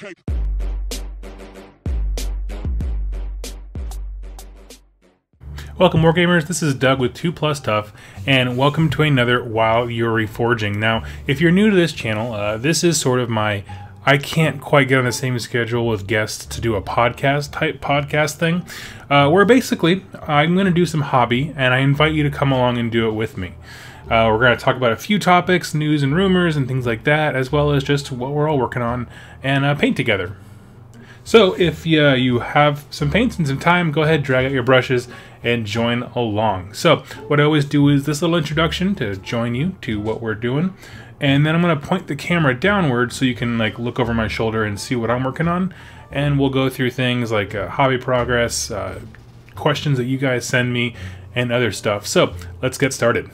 Okay. Welcome, Wargamers. This is Doug with 2 Plus Tough, and welcome to another While You're Reforging. Now, if you're new to this channel, this is sort of my I can't quite get on the same schedule with guests to do a type podcast thing, where basically I'm going to do some hobby, and I invite you to come along and do it with me. We're going to talk about a few topics, news and rumors, and things like that, as well as just what we're all working on, and paint together. So if you have some paints and some time, go ahead, drag out your brushes, and join along. So what I always do is this little introduction to join you to what we're doing, and then I'm going to point the camera downward so you can like look over my shoulder and see what I'm working on, and we'll go through things like hobby progress, questions that you guys send me, and other stuff. So let's get started.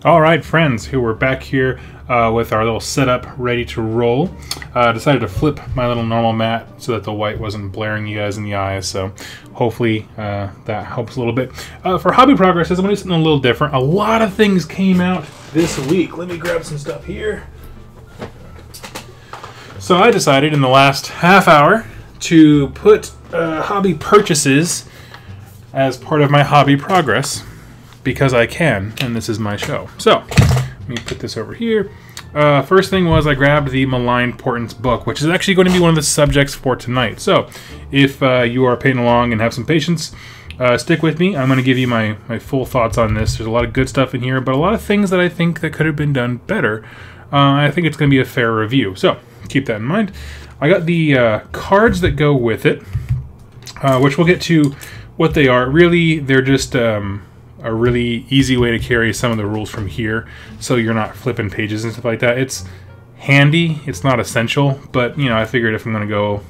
Alright friends, we're back here with our little setup ready to roll. Decided to flip my little normal mat so that the white wasn't blaring you guys in the eyes, so hopefully that helps a little bit. For hobby progresses, I'm going to do something a little different. A lot of things came out this week. Let me grab some stuff here. So I decided in the last half hour to put hobby purchases as part of my hobby progress, because I can, and this is my show. So, let me put this over here. First thing was I grabbed the Malign Portents book, which is actually going to be one of the subjects for tonight. So, if you are paying along and have some patience, stick with me. I'm going to give you my full thoughts on this. There's a lot of good stuff in here, but a lot of things that I think that could have been done better. I think it's going to be a fair review. So, keep that in mind. I got the cards that go with it, which we'll get to what they are. Really, they're just a really easy way to carry some of the rules from here, so you're not flipping pages and stuff like that. It's handy, it's not essential, but you know, I figured if I'm going to go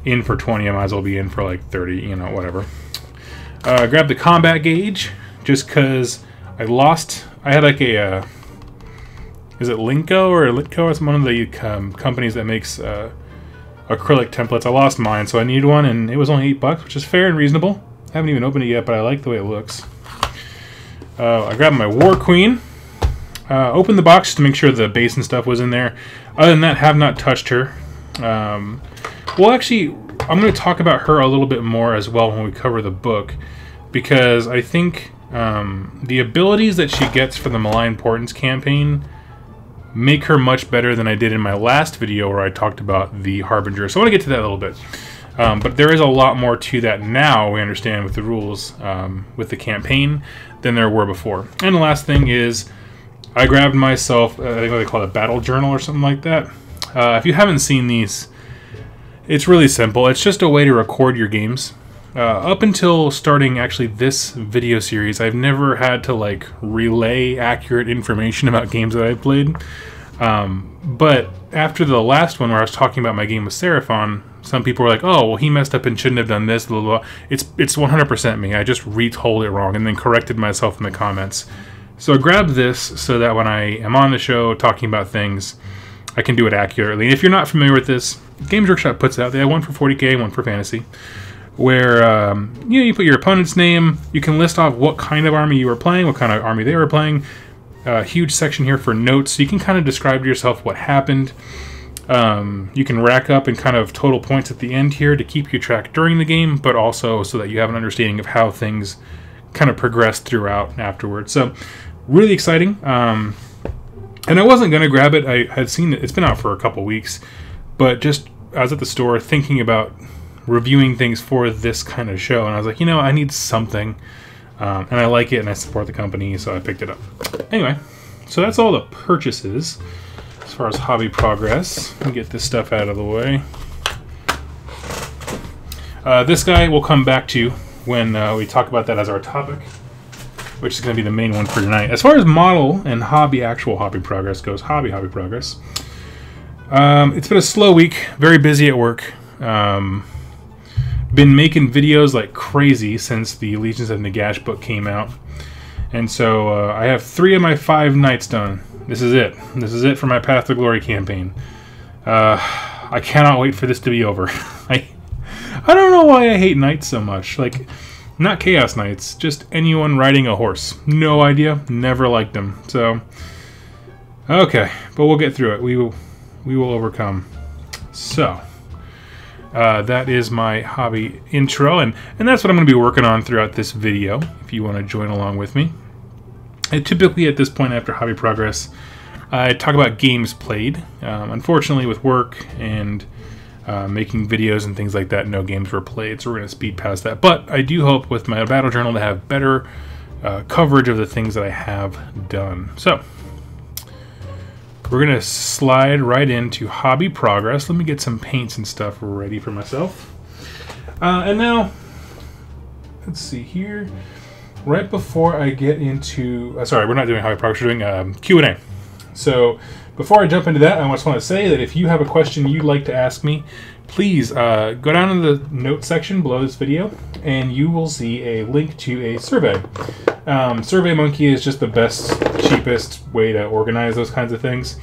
in for 20, I might as well be in for like 30, you know, whatever. Grab the combat gauge, just because I had like a, is it Linko or Litko? It's one of the companies that makes acrylic templates. I lost mine, so I needed one, and it was only $8, which is fair and reasonable. I haven't even opened it yet, but I like the way it looks. I grabbed my War Queen, opened the box to make sure the base and stuff was in there. Other than that, have not touched her. Well, actually, I'm going to talk about her a little bit more as well when we cover the book, because I think the abilities that she gets for the Malign Portents campaign make her much better than I did in my last video where I talked about the Harbinger. So I want to get to that a little bit. But there is a lot more to that now, we understand, with the rules, with the campaign, than there were before. And the last thing is, I grabbed myself, I think what they call it, a battle journal or something like that. If you haven't seen these, it's really simple. It's just a way to record your games. Up until starting actually this video series, I've never had to like relay accurate information about games that I've played. But after the last one where I was talking about my game with Seraphon, some people were like, oh, well, he messed up and shouldn't have done this, blah, blah, blah. It's 100% me. I just retold it wrong and then corrected myself in the comments. So I grabbed this so that when I am on the show talking about things, I can do it accurately. And if you're not familiar with this, Games Workshop puts out, they have one for 40K and one for Fantasy, where you know, you put your opponent's name, you can list off what kind of army you were playing, what kind of army they were playing. A huge section here for notes, so you can kind of describe to yourself what happened. You can rack up and kind of total points at the end here to keep you track during the game, but also so that you have an understanding of how things kind of progress throughout afterwards. So, really exciting. And I wasn't going to grab it. I had seen it. It's been out for a couple weeks, but just I was at the store thinking about reviewing things for this kind of show, and I was like, you know, I need something. And I like it, and I support the company, so I picked it up. Anyway, so that's all the purchases as far as hobby progress. Let me get this stuff out of the way. This guy we'll come back to when we talk about that as our topic, which is going to be the main one for tonight. As far as model and actual hobby progress goes, hobby progress, it's been a slow week, very busy at work. Been making videos like crazy since the Legions of Nagash book came out, and so I have 3 of my 5 nights done. This is it. This is it for my Path to Glory campaign. I cannot wait for this to be over. I don't know why I hate knights so much. Like, not Chaos Knights, just anyone riding a horse. No idea. Never liked them. So, okay, but we'll get through it. We will overcome. So that is my hobby intro, and that's what I'm going to be working on throughout this video, if you want to join along with me. And typically at this point after Hobby Progress, I talk about games played. Unfortunately, with work and making videos and things like that, no games were played, so we're going to speed past that. But I do hope with my battle journal to have better coverage of the things that I have done. So we're going to slide right into Hobby Progress. Let me get some paints and stuff ready for myself. And now, let's see here. Right before I get into... sorry, we're not doing Hobby Progress, we're doing Q&A. So before I jump into that, I just want to say that if you have a question you'd like to ask me, please go down in the notes section below this video, and you will see a link to a survey. SurveyMonkey is just the best, cheapest way to organize those kinds of things.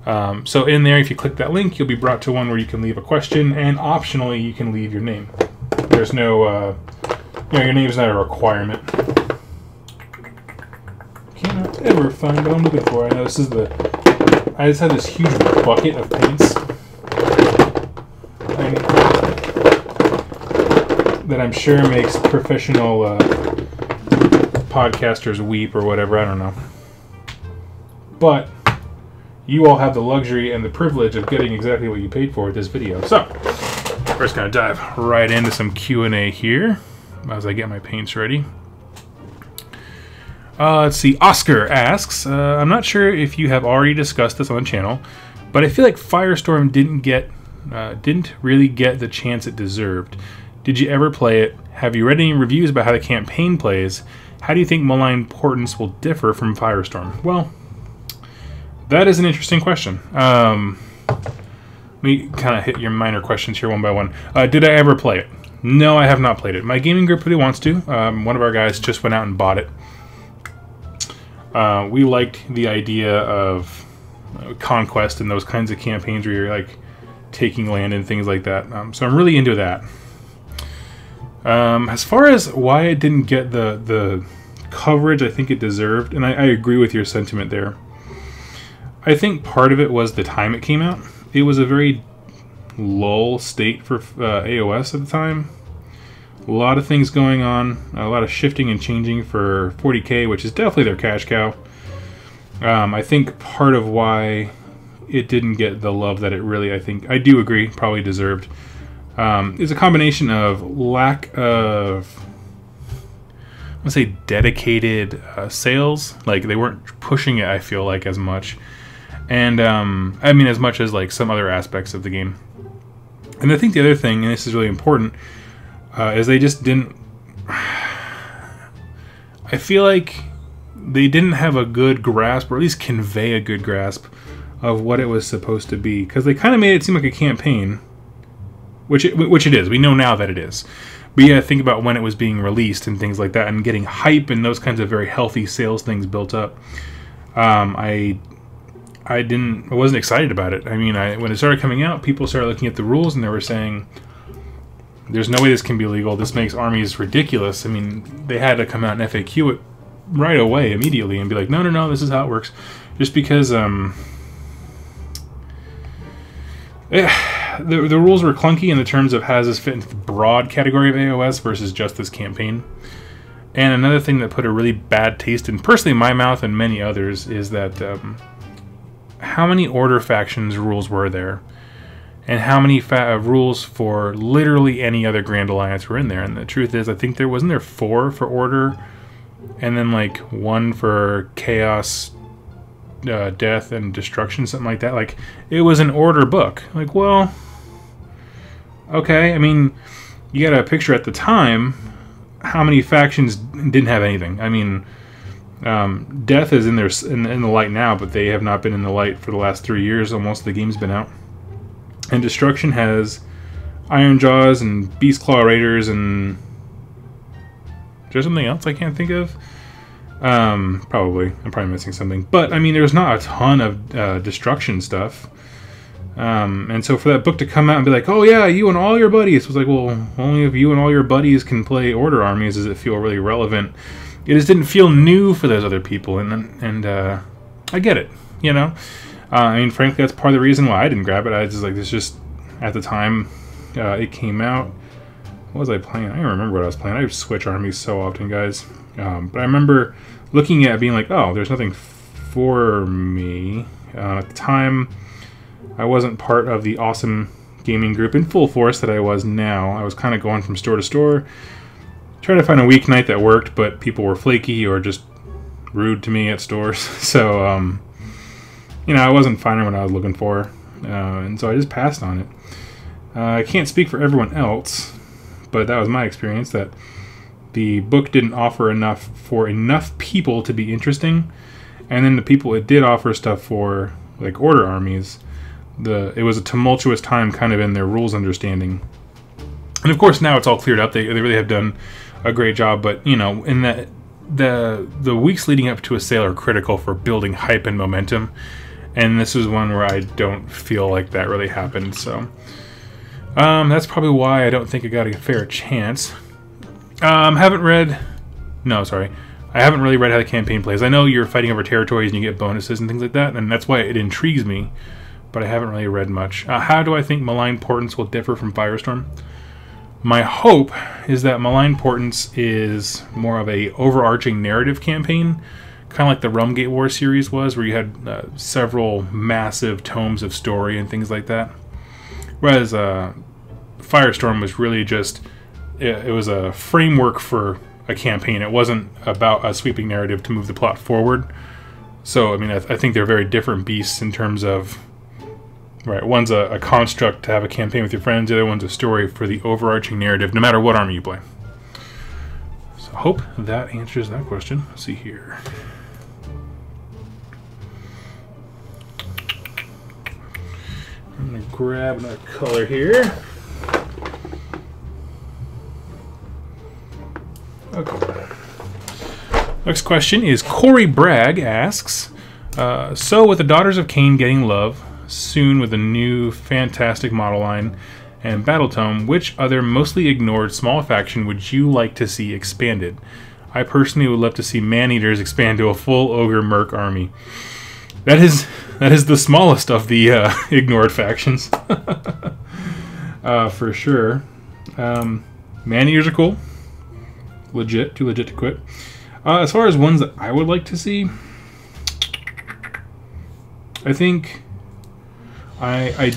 So in there, if you click that link, you'll be brought to one where you can leave a question, and optionally, you can leave your name. There's no... your name's not a requirement. Cannot ever find what I'm looking for. I know this is the... I just have this huge bucket of paints that I'm sure makes professional podcasters weep or whatever. I don't know. But you all have the luxury and the privilege of getting exactly what you paid for with this video. So we're just going to dive right into some Q&A here as I get my paints ready. Let's see. Oscar asks, I'm not sure if you have already discussed this on the channel, but I feel like Firestorm didn't really get the chance it deserved. Did you ever play it? Have you read any reviews about how the campaign plays? How do you think Malign Portents will differ from Firestorm? Well, that is an interesting question. Let me kind of hit your minor questions here one by one. Did I ever play it? No, I have not played it. My gaming group really wants to. One of our guys just went out and bought it. We liked the idea of conquest and those kinds of campaigns where you're like taking land and things like that. So I'm really into that. As far as why it didn't get the coverage I think it deserved, and I agree with your sentiment there. I think part of it was the time it came out. It was a very lull state for AOS at the time. A lot of things going on, a lot of shifting and changing for 40K, which is definitely their cash cow. I think part of why it didn't get the love that it really, I do agree, probably deserved, is a combination of lack of, I want to say, dedicated sales. Like, they weren't pushing it, I feel like, as much. And, I mean, as much as, like, some other aspects of the game. And I think the other thing, and this is really important, is they just didn't... I feel like they didn't have a good grasp, or at least convey a good grasp, of what it was supposed to be. Because they kind of made it seem like a campaign, which it is. We know now that it is. But yeah, think about when it was being released and things like that, and getting hype and those kinds of very healthy sales things built up. I wasn't excited about it. I mean, when it started coming out, people started looking at the rules and they were saying, there's no way this can be legal. This makes armies ridiculous. I mean, they had to come out and FAQ it right away, immediately, and be like, no, this is how it works. Just because the rules were clunky in the terms of how does this fit into the broad category of AOS versus just this campaign. And another thing that put a really bad taste in, personally, my mouth and many others, is that how many Order factions rules were there? And how many rules for literally any other Grand Alliance were in there? And the truth is, I think there wasn't there 4 for Order, and then like 1 for Chaos, Death, and Destruction, something like that. Like, it was an Order book. Like, well, okay. I mean, you got a picture at the time. How many factions didn't have anything? I mean, Death is in the light now, but they have not been in the light for the last 3 years. Almost the game's been out. And Destruction has Iron Jaws and Beast Claw Raiders, and is there something else I can't think of? Probably. I'm probably missing something. But, I mean, there's not a ton of Destruction stuff. And so for that book to come out and be like, oh yeah, you and all your buddies, was like, well, only if you and all your buddies can play Order armies does it feel really relevant. It just didn't feel new for those other people, and I get it, you know? I mean, frankly, that's part of the reason why I didn't grab it. I was just like, at the time it came out. What was I playing? I don't remember what I was playing. I switch armies so often, guys. But I remember looking at it being like, oh, there's nothing for me. At the time, I wasn't part of the awesome gaming group in full force that I was now. I was kind of going from store to store, trying to find a weeknight that worked, but people were flaky or just rude to me at stores. So, you know, I wasn't finding what I was looking for, and so I just passed on it. I can't speak for everyone else, but that was my experience, that the book didn't offer enough for enough people to be interesting, and then the people it did offer stuff for, like order armies, it was a tumultuous time kind of in their rules understanding. And of course now it's all cleared up. They really have done a great job, but you know, in that the weeks leading up to a sale are critical for building hype and momentum, and this is one where I don't feel like that really happened. So that's probably why I don't think it got a fair chance. I haven't really read how the campaign plays. I know you're fighting over territories and you get bonuses and things like that, and that's why it intrigues me, but I haven't really read much. How do I think Malign Portents will differ from Firestorm? My hope is that Malign Portents is more of a overarching narrative campaign, kind of like the Rumgate War series was, where you had several massive tomes of story and things like that. Whereas Firestorm was really just, it was a framework for a campaign. It wasn't about a sweeping narrative to move the plot forward. So, I mean, I think they're very different beasts in terms of, right, one's a construct to have a campaign with your friends, the other one's a story for the overarching narrative, no matter what army you play. So I hope that answers that question. Let's see here. I'm going to grab another color here. Okay. Next question is Corey Bragg asks, so with the Daughters of Cain getting love, soon with a new fantastic model line and battle tome, which other mostly ignored small faction would you like to see expanded? I personally would love to see Man-Eaters expand to a full Ogre Merc army. That is the smallest of the ignored factions. For sure. Man-Eaters are cool. Legit, too legit to quit. As far as ones that I would like to see, I think I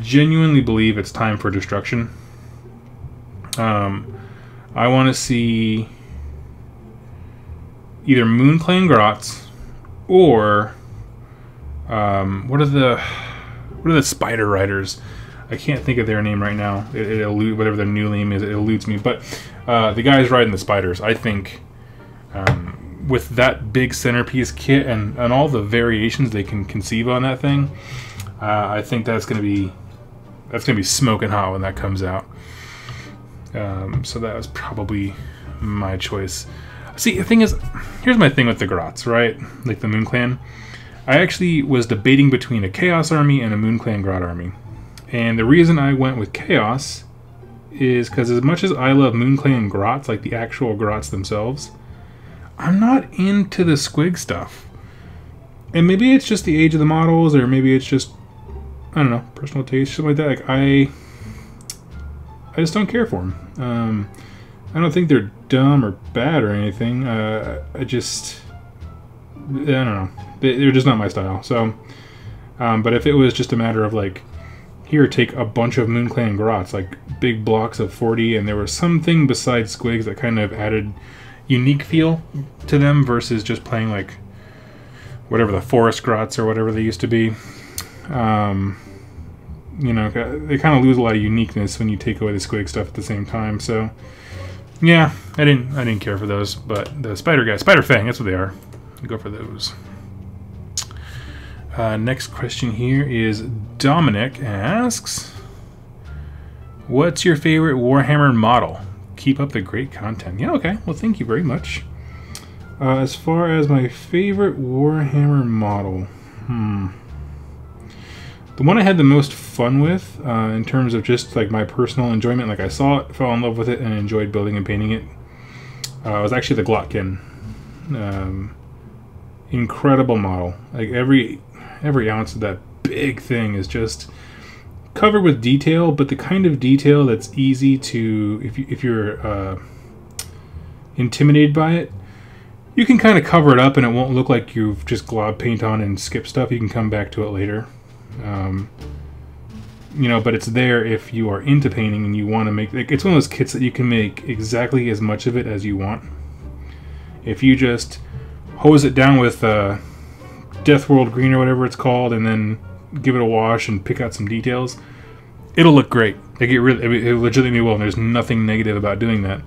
genuinely believe it's time for destruction. I want to see either Moonclan Grots or what are the Spider Riders? I can't think of their name right now. It eludes, whatever their new name is, it eludes me. But the guys riding the spiders, I think, with that big centerpiece kit and all the variations they can conceive on that thing, I think that's gonna be smoking hot when that comes out. So that was probably my choice. See, the thing is, here's my thing with the Grots, right? Like the Moonclan. I actually was debating between a Chaos army and a Moonclan Grot army. And the reason I went with Chaos is because as much as I love Moonclan Grots, like the actual Grots themselves, I'm not into the squig stuff. And maybe it's just the age of the models, or maybe it's just, I don't know, personal taste, something like that. Like I just don't care for them. I don't think they're dumb or bad or anything. I don't know. They're just not my style. So, but if it was just a matter of like, here, take a bunch of Moonclan Grots, like big blocks of 40, and there was something besides squigs that kind of added unique feel to them versus just playing like whatever the Forest Grots or whatever they used to be. You know, they kind of lose a lot of uniqueness when you take away the squig stuff at the same time. So, yeah, I didn't care for those, but the Spider guys, Spider Fang, that's what they are. Go for those. Next question here is Dominic asks, what's your favorite Warhammer model? Keep up the great content. Yeah, okay. Well, thank you very much. As far as my favorite Warhammer model, the one I had the most fun with, in terms of just like my personal enjoyment, like I saw it, fell in love with it, and enjoyed building and painting it, was actually the Glotkin. Incredible model. Like every ounce of that big thing is just covered with detail, but the kind of detail that's easy to, if you're intimidated by it, you can kind of cover it up and it won't look like you've just glob paint on and skip stuff. You can come back to it later. You know, but it's there if you are into painting and you want to make, like, it's one of those kits that you can make exactly as much of it as you want. If you just hose it down with Death World Green or whatever it's called, and then give it a wash and pick out some details, it'll look great. Like, it legitimately will, and there's nothing negative about doing that.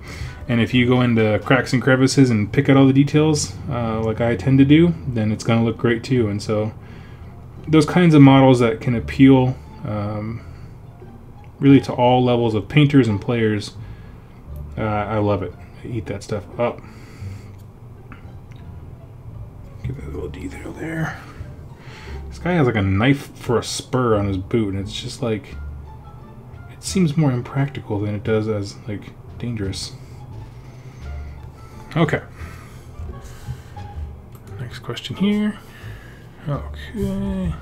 And if you go into cracks and crevices and pick out all the details, like I tend to do, then it's going to look great too. And so those kinds of models that can appeal really to all levels of painters and players, I love it. I eat that stuff up. Give that a little detail there. This guy has like a knife for a spur on his boot, and it's just like, it seems more impractical than it does as like dangerous. Okay. Next question here. Okay.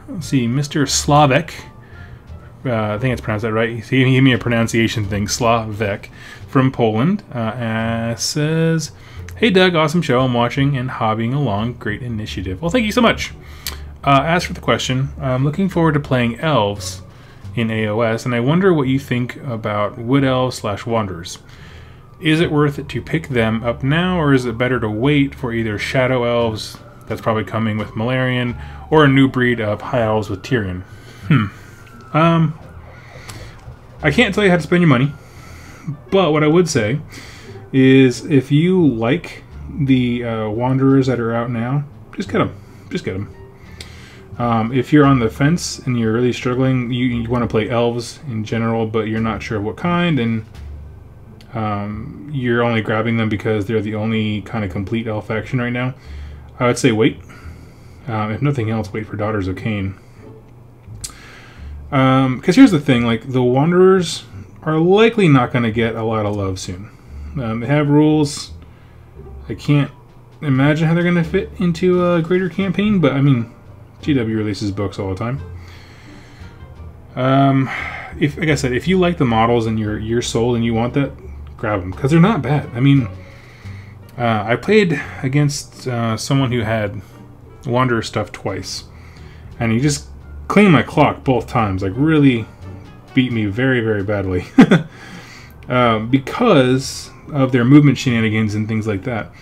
Let's see, Mr. Slavek. I think it's pronounced that right. He gave me a pronunciation thing. Slavek from Poland says, "Hey Doug, awesome show. I'm watching and hobbying along. Great initiative." Well, thank you so much. As for the question, I'm looking forward to playing Elves in AOS, and I wonder what you think about Wood Elves / Wanderers. Is it worth it to pick them up now, or is it better to wait for either Shadow Elves, that's probably coming with Malarian, or a new breed of High Elves with Tyrion? I can't tell you how to spend your money, but what I would say is if you like the Wanderers that are out now, just get them. Just get them. If you're on the fence and you're really struggling, you want to play Elves in general, but you're not sure what kind, and you're only grabbing them because they're the only kind of complete elf faction right now, I would say wait. If nothing else, wait for Daughters of Cain. Because here's the thing, like, the Wanderers are likely not going to get a lot of love soon. They have rules. I can't imagine how they're going to fit into a greater campaign, but I mean, GW releases books all the time. Like I said, if you like the models and you're sold and you want that, grab them, because they're not bad. I mean, I played against someone who had Wanderer stuff twice, and he just cleaned my clock both times. Like, really beat me very, very badly because of their movement shenanigans and things like that.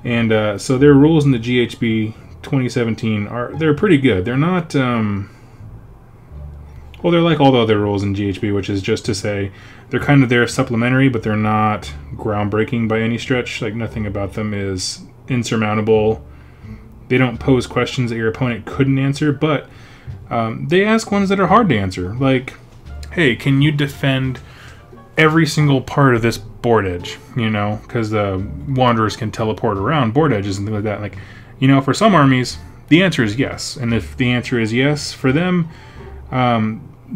And so their rules in the GHB 2017 they're pretty good. They're not well, they're like all the other rules in GHB, which is just to say they're kind of there supplementary, but they're not groundbreaking by any stretch. Like, nothing about them is insurmountable. They don't pose questions that your opponent couldn't answer, but they ask ones that are hard to answer. Like, hey, can you defend every single part of this board edge? You know, because the Wanderers can teleport around board edges and things like that. Like, you know, for some armies, the answer is yes. And if the answer is yes for them,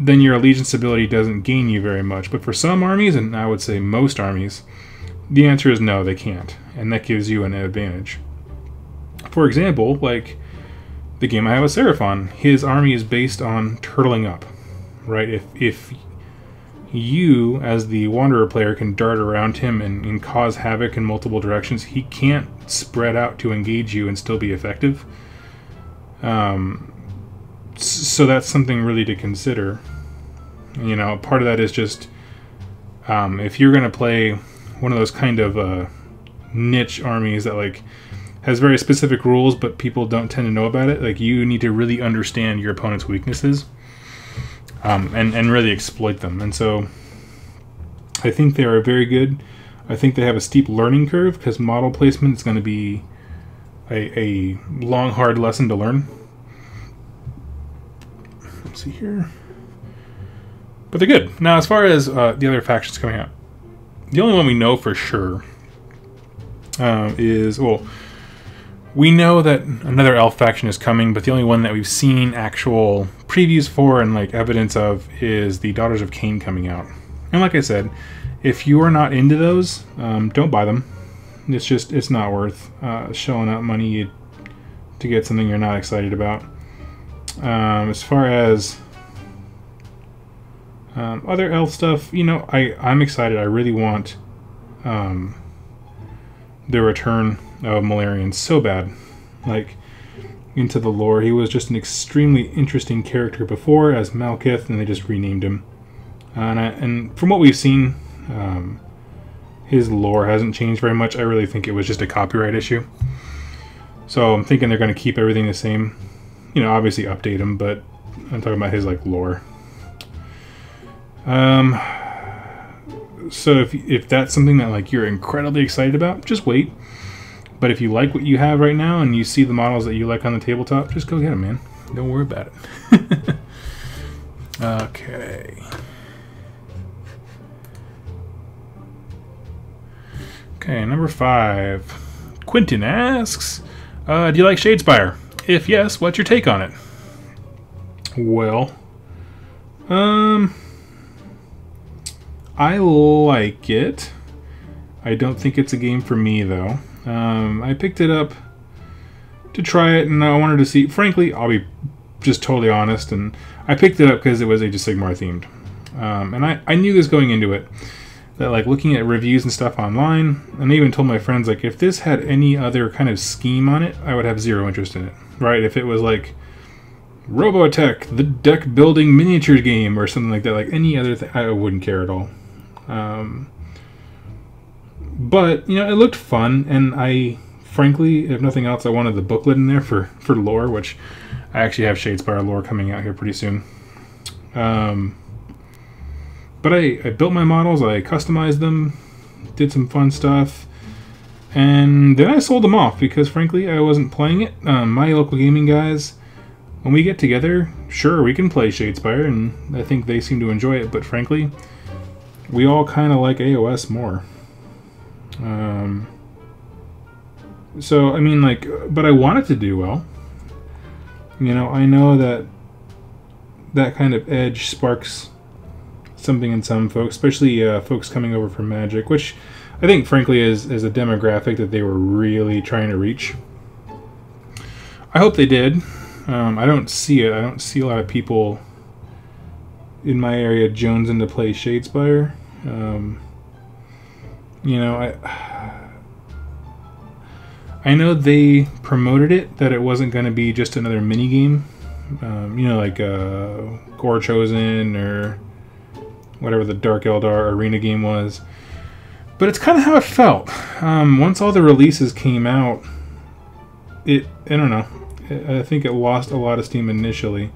then your allegiance ability doesn't gain you very much. But for some armies, and I would say most armies, the answer is no, they can't. And that gives you an advantage. For example, like the game I have with Seraphon, his army is based on turtling up, right? If you, as the Wanderer player, can dart around him and cause havoc in multiple directions, he can't spread out to engage you and still be effective. So that's something really to consider. You know, part of that is just if you're going to play one of those kind of niche armies that like has very specific rules but people don't tend to know about it, like, you need to really understand your opponent's weaknesses and really exploit them. And so I think they are very good. I think they have a steep learning curve because model placement is going to be a long, hard lesson to learn. Let's see here. But they're good. Now, as far as the other factions coming out, the only one we know for sure is, well, we know that another elf faction is coming, but the only one that we've seen actual previews for and like evidence of is the Daughters of Cain coming out. And like I said, if you are not into those, don't buy them. It's not worth shelling out money to get something you're not excited about. As far as other elf stuff, you know, I'm excited. I really want the return of Malarian so bad. Like, into the lore. He was just an extremely interesting character before as Malekith, and they just renamed him. And from what we've seen, his lore hasn't changed very much. I really think it was just a copyright issue. So I'm thinking they're going to keep everything the same. You know, obviously update him, but I'm talking about his, like, lore. So if that's something that, like, you're incredibly excited about, just wait. But if you like what you have right now and you see the models that you like on the tabletop, just go get them, man. Don't worry about it. Okay. Okay, number 5. Quentin asks, do you like Shadespire? If yes, what's your take on it? Well, I like it. I don't think it's a game for me, though. I picked it up to try it, and I wanted to see... Frankly, I'll be just totally honest, and I picked it up because it was Age of Sigmar themed. And I knew this going into it, that, like, looking at reviews and stuff online, and I even told my friends, like, if this had any other kind of scheme on it, I would have zero interest in it, right? If it was, like, Robotech, the deck building miniature game, or something like that, like any other thing, I wouldn't care at all. But, you know, it looked fun, and I, frankly, if nothing else, I wanted the booklet in there for lore, which I actually have Shadespire lore coming out here pretty soon. But I built my models, I customized them, did some fun stuff, and then I sold them off because, frankly, I wasn't playing it. My local gaming guys, when we get together, sure, we can play Shadespire, and I think they seem to enjoy it, but frankly, we all kind of like AOS more. So, I mean, like, but I want it to do well. You know, I know that that kind of edge sparks something in some folks, especially folks coming over from Magic, which I think, frankly, is a demographic that they were really trying to reach. I hope they did. I don't see it. I don't see a lot of people in my area jonesing to play Shadespire. You know, I know they promoted it, that it wasn't going to be just another mini game. You know, like Gore Chosen or whatever the Dark Eldar arena game was. But it's kind of how it felt. Once all the releases came out, I don't know. I think it lost a lot of steam initially.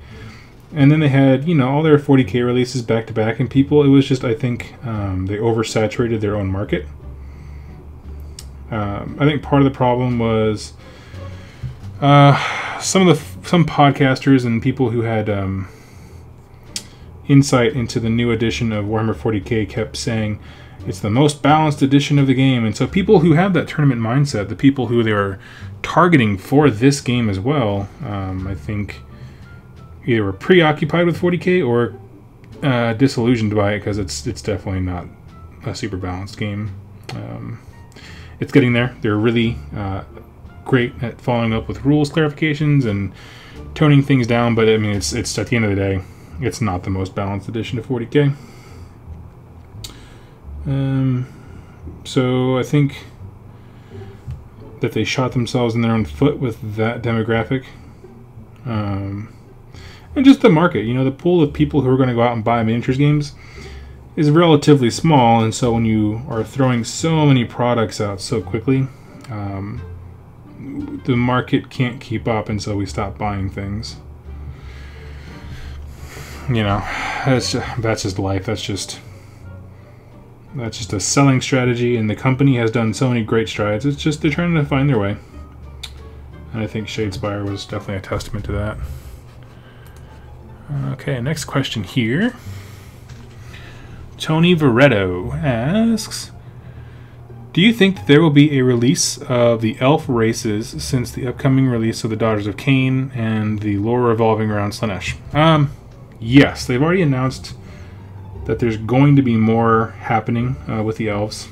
And then they had, you know, all their 40K releases back to back, and people, it was just, I think, they oversaturated their own market. I think part of the problem was some podcasters and people who had insight into the new edition of Warhammer 40K kept saying it's the most balanced edition of the game, and so people who have that tournament mindset, the people who they were targeting for this game as well, I think either were preoccupied with 40K or disillusioned by it, because it's definitely not a super balanced game. It's getting there. They're really great at following up with rules clarifications and toning things down, but I mean, it's at the end of the day, it's not the most balanced edition of 40K. So I think that they shot themselves in their own foot with that demographic. And just the market, you know, the pool of people who are going to go out and buy miniatures games is relatively small, and so when you are throwing so many products out so quickly, the market can't keep up, and so we stop buying things. You know, that's just life. That's just a selling strategy, and the company has done so many great strides. It's just they're trying to find their way, and I think Shadespire was definitely a testament to that. Okay, next question here. Tony Veretto asks, do you think that there will be a release of the elf races since the upcoming release of the Daughters of Cain and the lore revolving around Slaanesh? Yes, they've already announced that there's going to be more happening with the elves.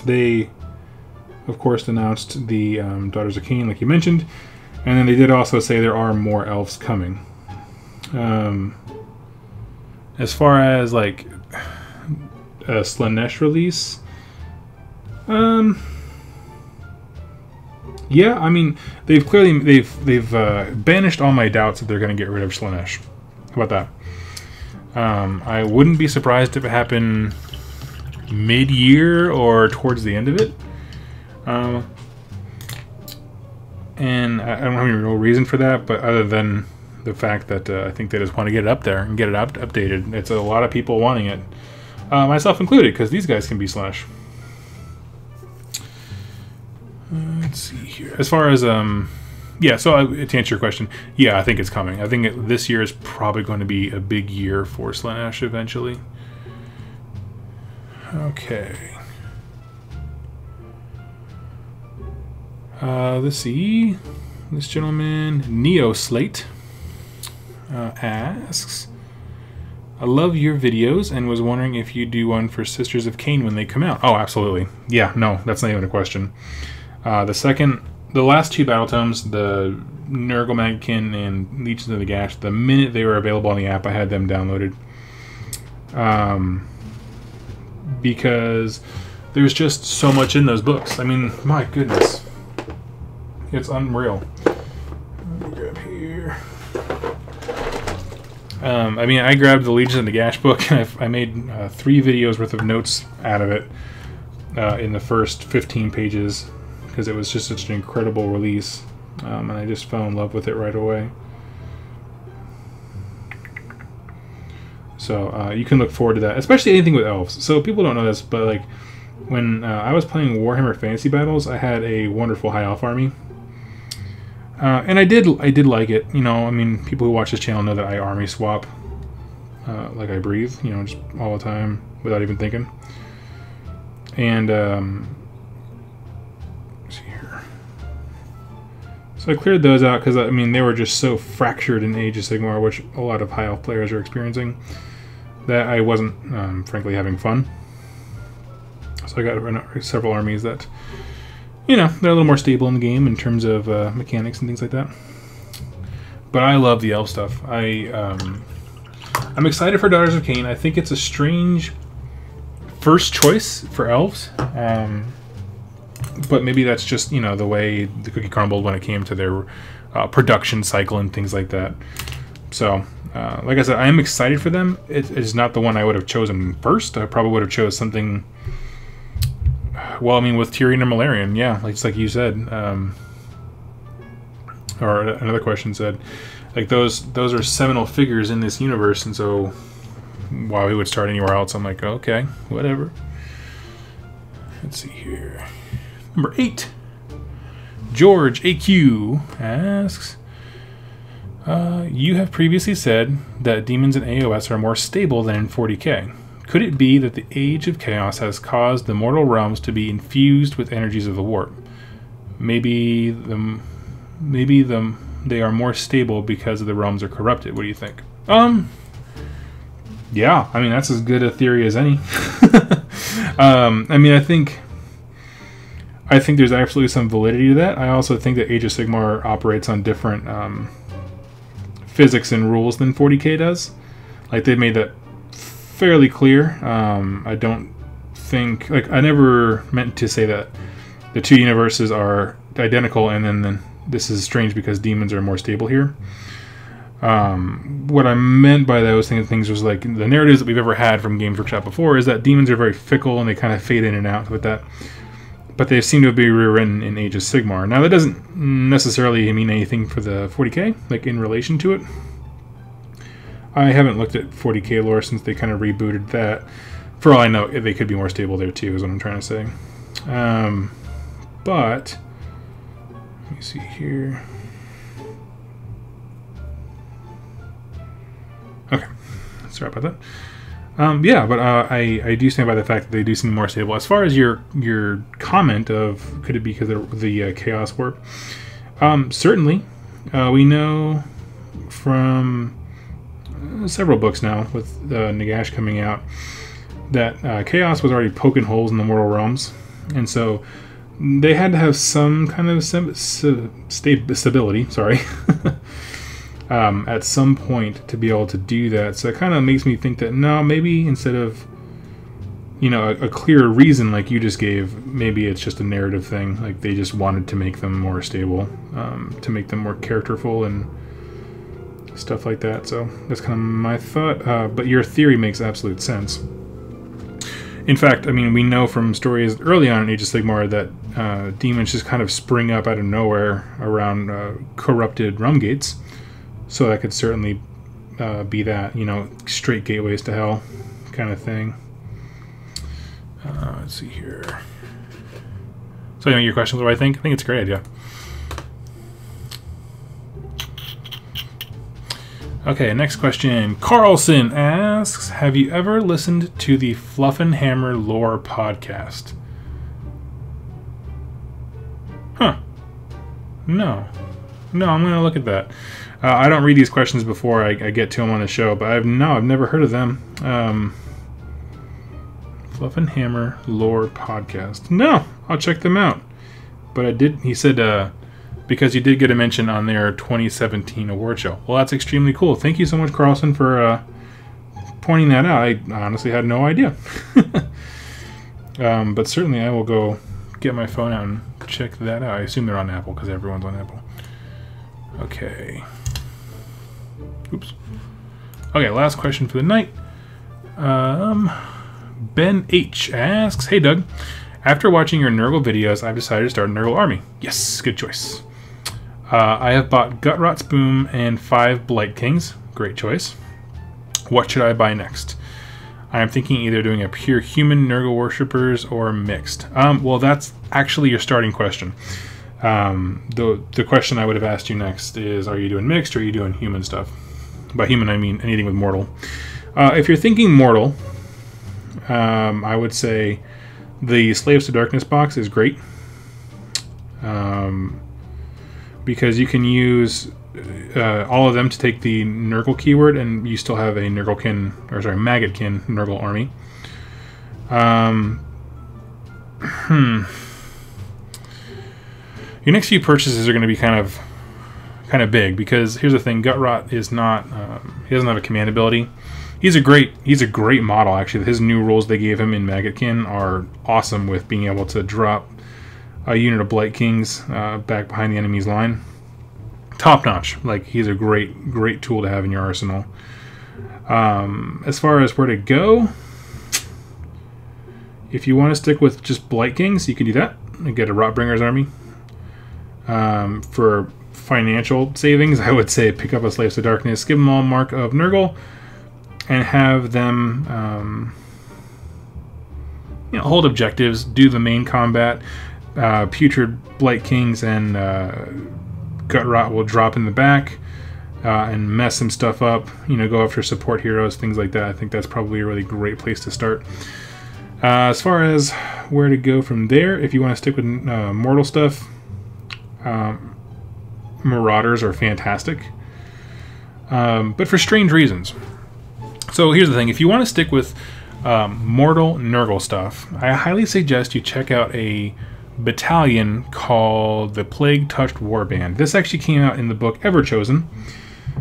They, of course, announced the Daughters of Cain, like you mentioned, And then they did also say there are more elves coming. As far as like a Slaanesh release, yeah, I mean they've banished all my doubts that they're going to get rid of Slaanesh. How about that? I wouldn't be surprised if it happened mid-year or towards the end of it. And I don't have any real reason for that, but other than the fact that I think they just want to get it up there and get it updated. It's a lot of people wanting it, myself included, because these guys can be Slaanesh. Let's see here. As far as yeah, so to answer your question, yeah, I think it's coming. I think this year is probably going to be a big year for Slaanesh eventually. Okay. Let's see. This gentleman, Neo Slate, asks, I love your videos and was wondering if you do one for Sisters of Cain when they come out. Oh, absolutely. Yeah, no, that's not even a question. The last two battle tomes, the Nurgle Magkin and Legions of the Gash, the minute they were available on the app, I had them downloaded. Because there's just so much in those books. I mean, my goodness. It's unreal. Let me grab here. I mean, I grabbed the Legions of the Gash book, and I made 3 videos worth of notes out of it in the first 15 pages, because it was just such an incredible release, and I just fell in love with it right away. So you can look forward to that, especially anything with elves. So people don't know this, but like when I was playing Warhammer Fantasy Battles, I had a wonderful high elf army. And I did like it, you know. I mean, people who watch this channel know that I army swap like I breathe, you know, just all the time without even thinking. And let's see here. So I cleared those out because I mean they were just so fractured in Age of Sigmar, which a lot of high elf players are experiencing, that I wasn't frankly having fun. So I got several armies that, you know, they're a little more stable in the game in terms of mechanics and things like that. But I love the elf stuff. I'm excited for Daughters of Cain. I think it's a strange first choice for elves. But maybe that's just, you know, the way the cookie crumbled when it came to their production cycle and things like that. So, like I said, I am excited for them. It is not the one I would have chosen first. I probably would have chose something... Well, I mean, with Tyrion and Malarian, yeah, like, just like you said, or another question said, like those are seminal figures in this universe, and so why we would start anywhere else? I'm like, okay, whatever. Let's see here. Number 8, George AQ asks, you have previously said that demons in AOS are more stable than in 40k. Could it be that the Age of Chaos has caused the mortal realms to be infused with energies of the warp? Maybe they are more stable because the realms are corrupted. What do you think? Yeah, I mean that's as good a theory as any. I mean, I think there's absolutely some validity to that. I also think that Age of Sigmar operates on different physics and rules than 40k does. Like they've made that fairly clear. I don't think, like, I never meant to say that the two universes are identical and then this is strange because demons are more stable here. What I meant by those things was like the narratives that we've ever had from Games Workshop before is that demons are very fickle and they kind of fade in and out with that, but they seem to be rewritten in Age of Sigmar. Now that doesn't necessarily mean anything for the 40k, like in relation to it. I haven't looked at 40k lore since they kind of rebooted that. For all I know, they could be more stable there too, is what I'm trying to say. But let me see here. Okay, sorry about that. Yeah, but I do stand by the fact that they do seem more stable. As far as your comment of could it be because of the Chaos Warp, certainly. We know from several books now with Nagash coming out that Chaos was already poking holes in the mortal realms, and so they had to have some kind of stability, sorry, at some point to be able to do that. So it kind of makes me think that, no, maybe instead of, you know, a clear reason like you just gave, maybe it's just a narrative thing. Like they just wanted to make them more stable, to make them more characterful and stuff like that. So that's kind of my thought. But your theory makes absolute sense. In fact, I mean, we know from stories early on in Age of Sigmar that demons just kind of spring up out of nowhere around corrupted realm gates. So that could certainly be that, you know, straight gateways to hell kind of thing. Let's see here. So anyway, your questions, what I think? I think it's a great idea. Okay, next question. Carlson asks, have you ever listened to the Fluff and Hammer Lore podcast? Huh. No. No, I'm going to look at that. I don't read these questions before I get to them on the show, but I've never heard of them. Fluff and Hammer Lore podcast. No, I'll check them out. But I did, he said, because you did get a mention on their 2017 award show. Well, that's extremely cool. Thank you so much, Carlson, for pointing that out. I honestly had no idea. But certainly I will go get my phone out and check that out. I assume they're on Apple because everyone's on Apple. Okay. Oops. Okay, last question for the night. Ben H. asks, hey Doug, after watching your Nurgle videos, I've decided to start a Nurgle army. Yes, good choice. I have bought Gutrot's Boom and 5 Blight Kings. Great choice. What should I buy next? I am thinking either doing a pure human Nurgle worshippers or mixed. Well, that's actually your starting question. The question I would have asked you next is, are you doing mixed or are you doing human stuff? By human, I mean anything with mortal. If you're thinking mortal, I would say the Slaves to Darkness box is great. Because you can use all of them to take the Nurgle keyword, and you still have a Nurglekin, or sorry, Maggotkin Nurgle army. Your next few purchases are going to be kind of big, because here's the thing: Gutrot is not he doesn't have a command ability. He's a great model, actually. His new rules they gave him in Maggotkin are awesome, with being able to drop a unit of Blight Kings back behind the enemy's line. Top notch. Like, he's a great tool to have in your arsenal. As far as where to go, if you want to stick with just Blight Kings, you can do that and get a Rotbringer's army. For financial savings, I would say pick up a Slaves to Darkness, give them all Mark of Nurgle, and have them hold objectives, do the main combat. Putrid Blight Kings and Gutrot will drop in the back and mess some stuff up. Go after support heroes, things like that. I think that's probably a really great place to start. As far as where to go from there, if you want to stick with mortal stuff, Marauders are fantastic, but for strange reasons. So here's the thing: if you want to stick with mortal Nurgle stuff, I highly suggest you check out a battalion called the Plague Touched Warband. This actually came out in the book Everchosen,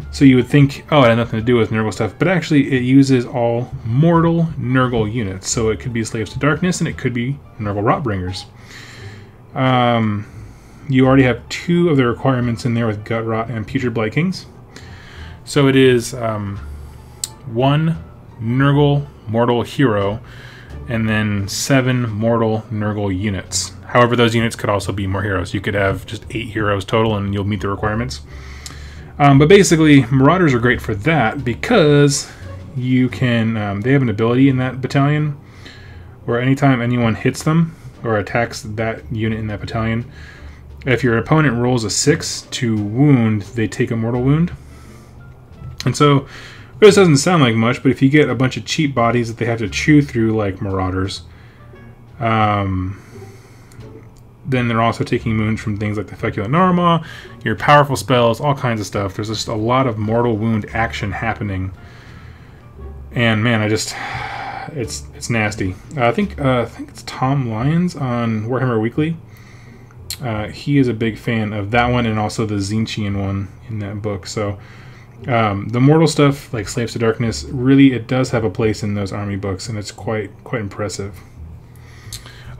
so you would think, oh, it had nothing to do with Nurgle stuff, but actually it uses all mortal Nurgle units. So it could be Slaves to Darkness, and it could be Nurgle Rotbringers. You already have 2 of the requirements in there with Gutrot and Putrid Blight Kings. So it is 1 Nurgle mortal hero, and then 7 mortal Nurgle units. However, those units could also be more heroes. You could have just 8 heroes total, and you'll meet the requirements. But basically, Marauders are great for that, because you can. They have an ability in that battalion where anytime anyone hits them or attacks that unit in that battalion, if your opponent rolls a 6 to wound, they take a mortal wound. And so, this doesn't sound like much, but if you get a bunch of cheap bodies that they have to chew through, like Marauders, then they're also taking wounds from things like the Feculent Narma, your powerful spells, all kinds of stuff. There's just a lot of mortal wound action happening. And man, it's nasty. I think it's Tom Lyons on Warhammer Weekly he is a big fan of that one and also the Tzeentchian one in that book. So the mortal stuff, like Slaves to Darkness, really it does have a place in those army books, and it's quite impressive.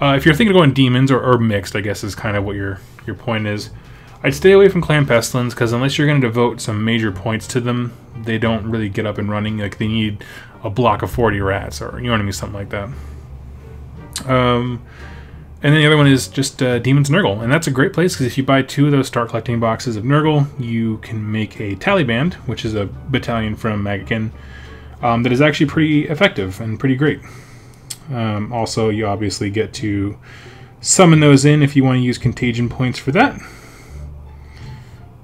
If you're thinking of going demons or mixed, I guess is kind of what your point is. I'd stay away from Clan Pestilence, because unless you're going to devote some major points to them, they don't really get up and running. Like, they need a block of 40 rats, or, you know what I mean, something like that. And then the other one is just Demons Nurgle, and that's a great place, because if you buy 2 of those start collecting boxes of Nurgle, you can make a Tally Band, which is a battalion from Magakin, that is actually pretty effective and pretty great. Also, you obviously get to summon those in if you want to use contagion points for that.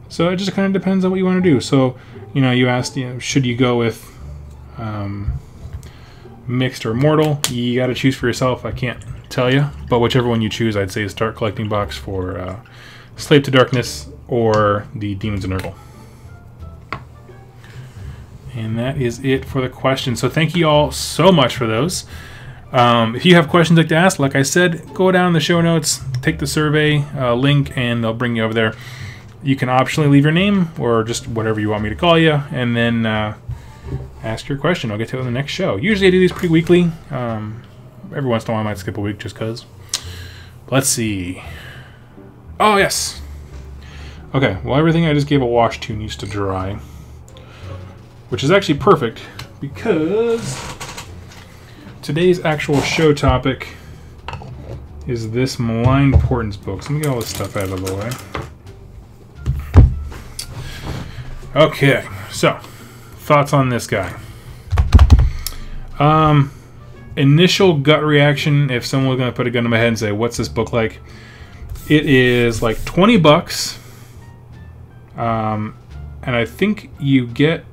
So it just kind of depends on what you want to do. So, you know, you asked, you know, should you go with mixed or mortal? You got to choose for yourself. I can't tell you, but whichever one you choose, I'd say start collecting box for Slave to Darkness or the Demons of Nurgle. And that is it for the questions. So thank you all so much for those. If you have questions you'd like to ask, like I said, go down in the show notes, take the survey link, and they'll bring you over there. You can optionally leave your name or just whatever you want me to call you, and then ask your question. I'll get to it in the next show. Usually I do these pretty weekly. Every once in a while I might skip a week just because. Let's see. Oh, yes. Okay, well, everything I just gave a wash to needs to dry, which is actually perfect because today's actual show topic is this Malign Portents book. So let me get all this stuff out of the way. Okay, so thoughts on this guy. Initial gut reaction, if someone was going to put a gun to my head and say, what's this book like? It is like 20 bucks. And I think you get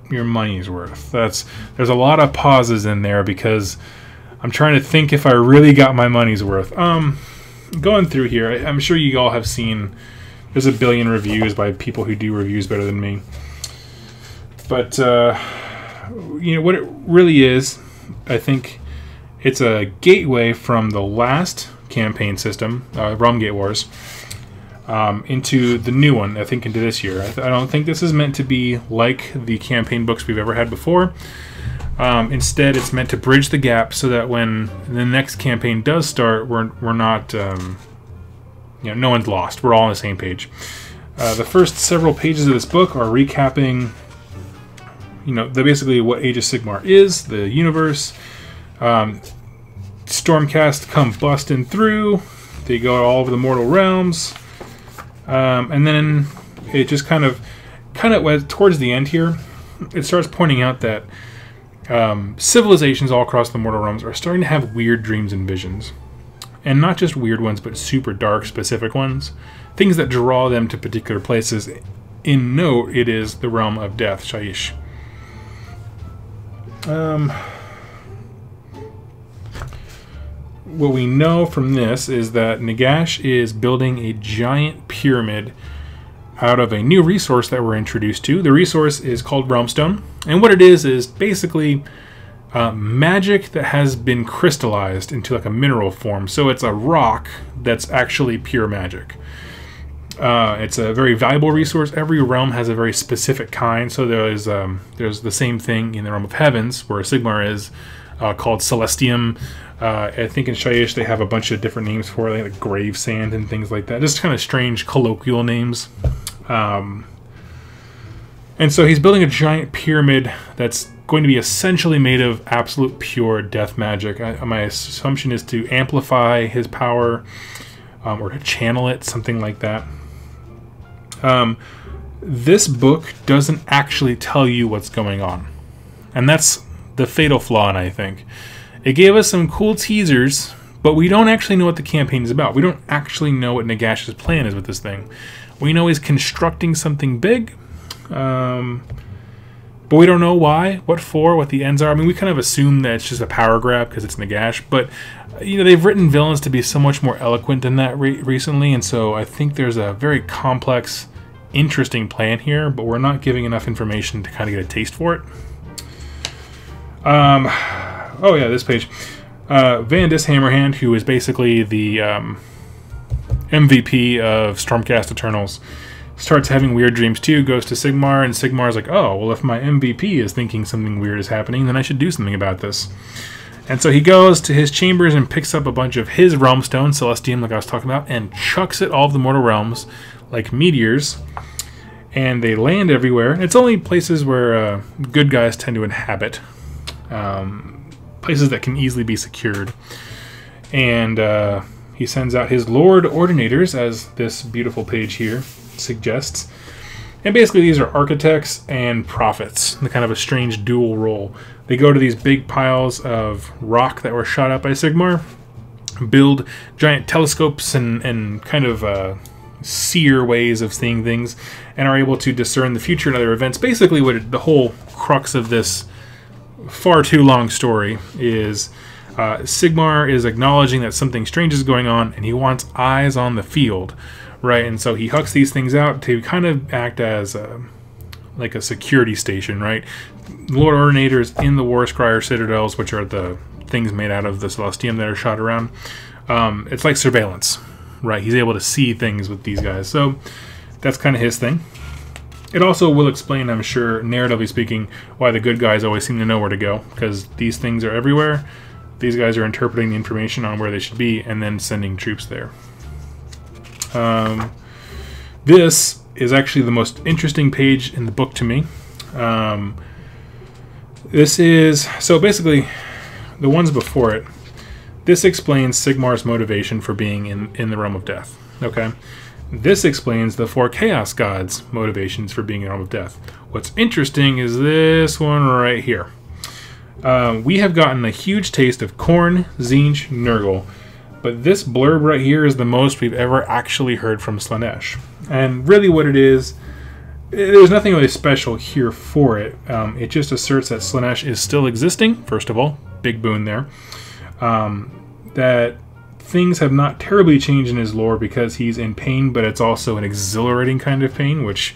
your money's worth. There's a lot of pauses in there because I'm trying to think if I really got my money's worth. Going through here, I'm sure you all have seen there's a billion reviews by people who do reviews better than me. But you know what it really is, I think it's a gateway from the last campaign system, Realm Gate Wars, into the new one, I think into this year. I don't think this is meant to be like the campaign books we've ever had before. Instead, it's meant to bridge the gap so that when the next campaign does start, we're not, you know, no one's lost. We're all on the same page. The first several pages of this book are recapping, you know, basically what Age of Sigmar is, the universe. Stormcast come busting through. They go all over the mortal realms. And then it just kind of towards the end here, it starts pointing out that civilizations all across the mortal realms are starting to have weird dreams and visions. And not just weird ones, but super dark, specific ones. Things that draw them to particular places. In note, it is the realm of death, Shaish. What we know from this is that Nagash is building a giant pyramid out of a new resource that we're introduced to. The resource is called Realmstone, and what it is basically magic that has been crystallized into like a mineral form. So it's a rock that's actually pure magic. It's a very valuable resource. Every realm has a very specific kind. So there's the same thing in the realm of heavens, where Sigmar is called Celestium. I think in Shaish they have a bunch of different names for it, like grave sand and things like that. Just kind of strange colloquial names. And so he's building a giant pyramid that's going to be essentially made of absolute pure death magic. My assumption is to amplify his power or to channel it, something like that. This book doesn't actually tell you what's going on. And that's the fatal flaw, and I think. It gave us some cool teasers, but we don't actually know what the campaign is about. We don't actually know what Nagash's plan is with this thing. We know he's constructing something big, but we don't know why, what for, what the ends are. I mean, we kind of assume that it's just a power grab because it's Nagash, but you know, they've written villains to be so much more eloquent than that recently, and so I think there's a very complex, interesting plan here, but we're not giving enough information to kind of get a taste for it. Oh yeah, this page. Vandis Hammerhand, who is basically the MVP of Stormcast Eternals, starts having weird dreams too, goes to SIgmar, and Sigmar's like, oh, well, if my MVP is thinking something weird is happening, then I should do something about this. And so he goes to his chambers and picks up a bunch of his realm stones, Celestium, like I was talking about, and chucks it all of the mortal realms like meteors. And they land everywhere. It's only places where good guys tend to inhabit. Places that can easily be secured. And he sends out his Lord Ordinators, as this beautiful page here suggests. And basically these are architects and prophets, the kind of a strange dual role. They go to these big piles of rock that were shot out by SIgmar, build giant telescopes and kind of seer ways of seeing things, and are able to discern the future and other events. Basically what the whole crux of this far too long story is, SIgmar is acknowledging that something strange is going on, and he wants eyes on the field, right? And so he hucks these things out to kind of act as like a security station, right? Lord Ordinators in the War Scryer Citadels, which are the things made out of the Celestium that are shot around. It's like surveillance, right? He's able to see things with these guys. So that's kind of his thing. It also will explain, I'm sure, narratively speaking, why the good guys always seem to know where to go, because these things are everywhere. These guys are interpreting the information on where they should be and then sending troops there. This is actually the most interesting page in the book to me. This is, so basically, the ones before it, this explains SIgmar's motivation for being in the Realm of Death, okay? This explains the 4 Chaos Gods' motivations for being in the Realm of Death. What's interesting is this one right here. We have gotten a huge taste of Khorne, Tzeentch, Nurgle, but this blurb right here is the most we've ever actually heard from Slaanesh. And really what it is, there's nothing really special here for it. It just asserts that Slaanesh is still existing, first of all, big boon there. That things have not terribly changed in his lore because he's in pain, but it's also an exhilarating kind of pain, which,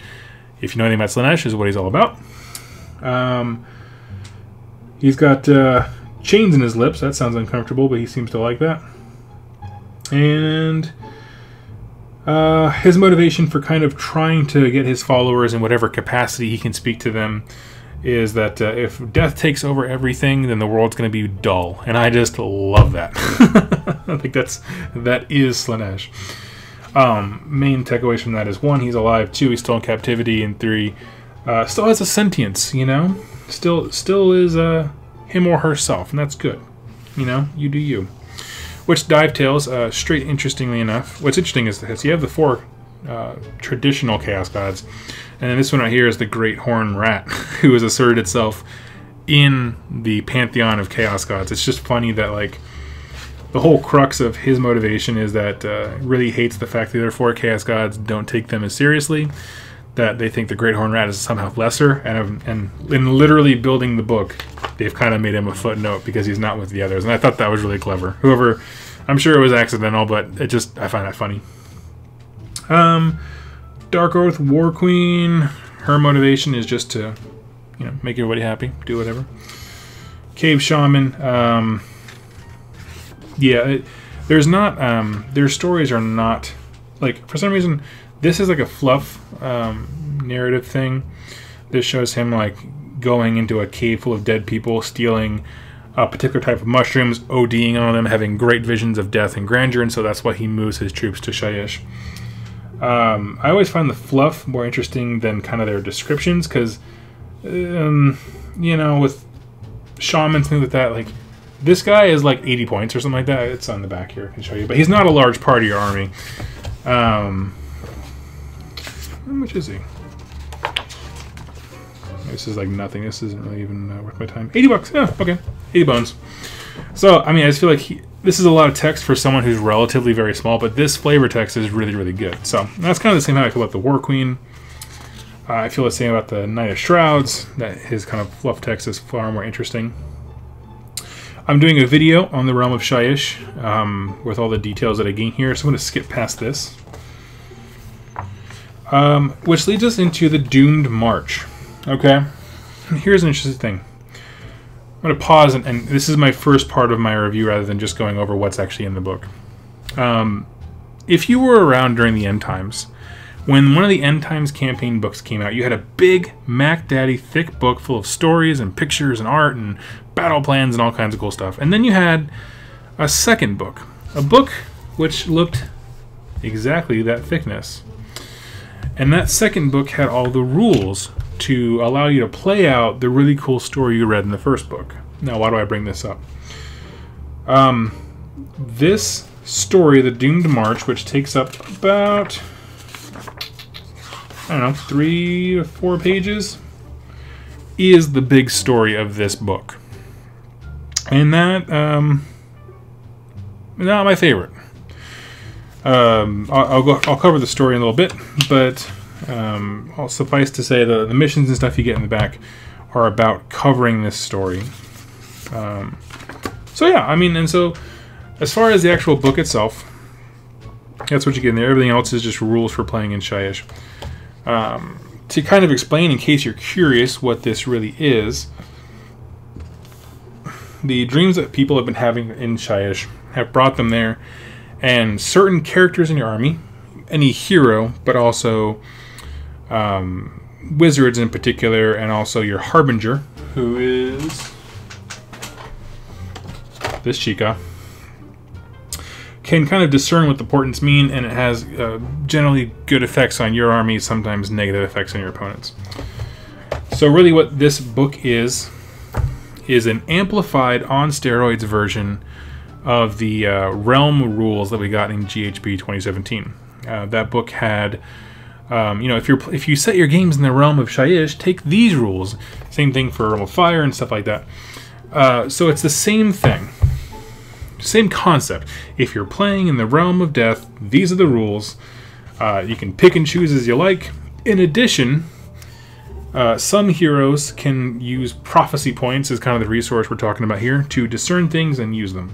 if you know anything about Slaanesh, is what he's all about. He's got chains in his lips. That sounds uncomfortable, but he seems to like that. And his motivation for kind of trying to get his followers in whatever capacity he can speak to them is that if death takes over everything, then the world's going to be dull. And I just love that. I think that is Slaanesh. Main takeaways from that is 1, he's alive. 2, he's still in captivity. And 3, still has a sentience, you know? Still is him or herself, and that's good. You know, you do you. Which dovetails straight, interestingly enough. What's interesting is that you have the 4 traditional Chaos Gods, and then this one right here is the Great Horn Rat, who has asserted itself in the pantheon of Chaos Gods. It's just funny that, like, the whole crux of his motivation is that really hates the fact that the other 4 Chaos Gods don't take them as seriously, that they think the Great Horn Rat is somehow lesser, and in literally building the book, they've kind of made him a footnote because he's not with the others, and I thought that was really clever. Whoever, I'm sure it was accidental, but I find that funny. Dark Oath War Queen, her motivation is just to, you know, make everybody happy, do whatever. Cave Shaman, yeah, their stories are not, like, for some reason, this is like a fluff narrative thing. This shows him, like, going into a cave full of dead people, stealing a particular type of mushrooms, ODing on them, having great visions of death and grandeur, and so that's why he moves his troops to Shyish. I always find the fluff more interesting than kind of their descriptions, because, you know, with shamans, things like that, like, this guy is like 80 points or something like that. It's on the back here, I can show you, but he's not a large part of your army. How much is he? This is like nothing. This isn't really even worth my time. 80 bucks. Yeah, okay. 80 bones. So, I mean, I just feel like this is a lot of text for someone who's relatively very small, but this flavor text is really, really good. So, that's kind of the same how I feel about the War Queen. I feel the same about the Knight of Shrouds, that his kind of fluff text is far more interesting. I'm doing a video on the Realm of Shyish with all the details that I gain here, so I'm going to skip past this. Which leads us into the Doomed March. Okay, here's an interesting thing. I'm going to pause, and this is my first part of my review rather than just going over what's actually in the book. if you were around during the End Times, when one of the End Times campaign books came out, you had a big Mac Daddy thick book full of stories and pictures and art and battle plans and all kinds of cool stuff. And then you had a second book, a book which looked exactly that thickness. And that second book had all the rules to allow you to play out the really cool story you read in the first book. Now, why do I bring this up? This story, The Doomed March, which takes up about, I don't know, 3 to 4 pages, is the big story of this book. And that, not my favorite. I'll cover the story in a little bit, but I'll suffice to say the missions and stuff you get in the back are about covering this story. So yeah, I mean, and so as far as the actual book itself, that's what you get in there. Everything else is just rules for playing in Shyish. To kind of explain, in case you're curious what this really is, the dreams that people have been having in Shyish have brought them there, and certain characters in your army, any hero, but also wizards in particular, and also your Harbinger, who is this chica, can kind of discern what the portents mean, and it has generally good effects on your army, sometimes negative effects on your opponents. So really what this book is an amplified on steroids version of the realm rules that we got in GHB 2017. That book had, you know, if you set your games in the realm of Shyish, take these rules. Same thing for Realm of Fire and stuff like that. So it's the same thing. Same concept. If you're playing in the realm of death, these are the rules. You can pick and choose as you like. In addition, some heroes can use prophecy points as kind of the resource we're talking about here to discern things and use them.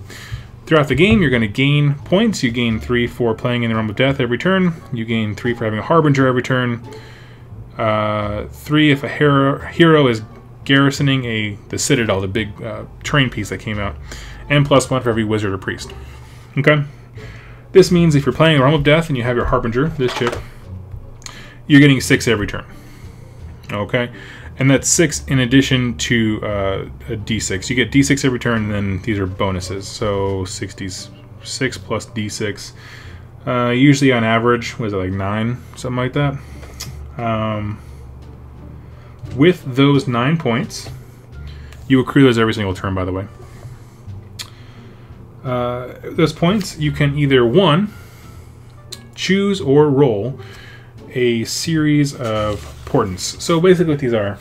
Throughout the game, you're going to gain points. You gain 3 for playing in the realm of death every turn. You gain 3 for having a Harbinger every turn. 3 if a hero is garrisoning the Citadel, the big terrain piece that came out. And +1 for every wizard or priest. Okay? This means if you're playing the realm of death and you have your Harbinger, this chip, you're getting 6 every turn. Okay? And that's 6 in addition to a d6. You get d6 every turn, and then these are bonuses. So 6 plus d6. Usually on average, was it like 9? Something like that. With those 9 points, you accrue those every single turn, by the way. Those points, you can either, 1, choose or roll a series of portents. So basically what these are,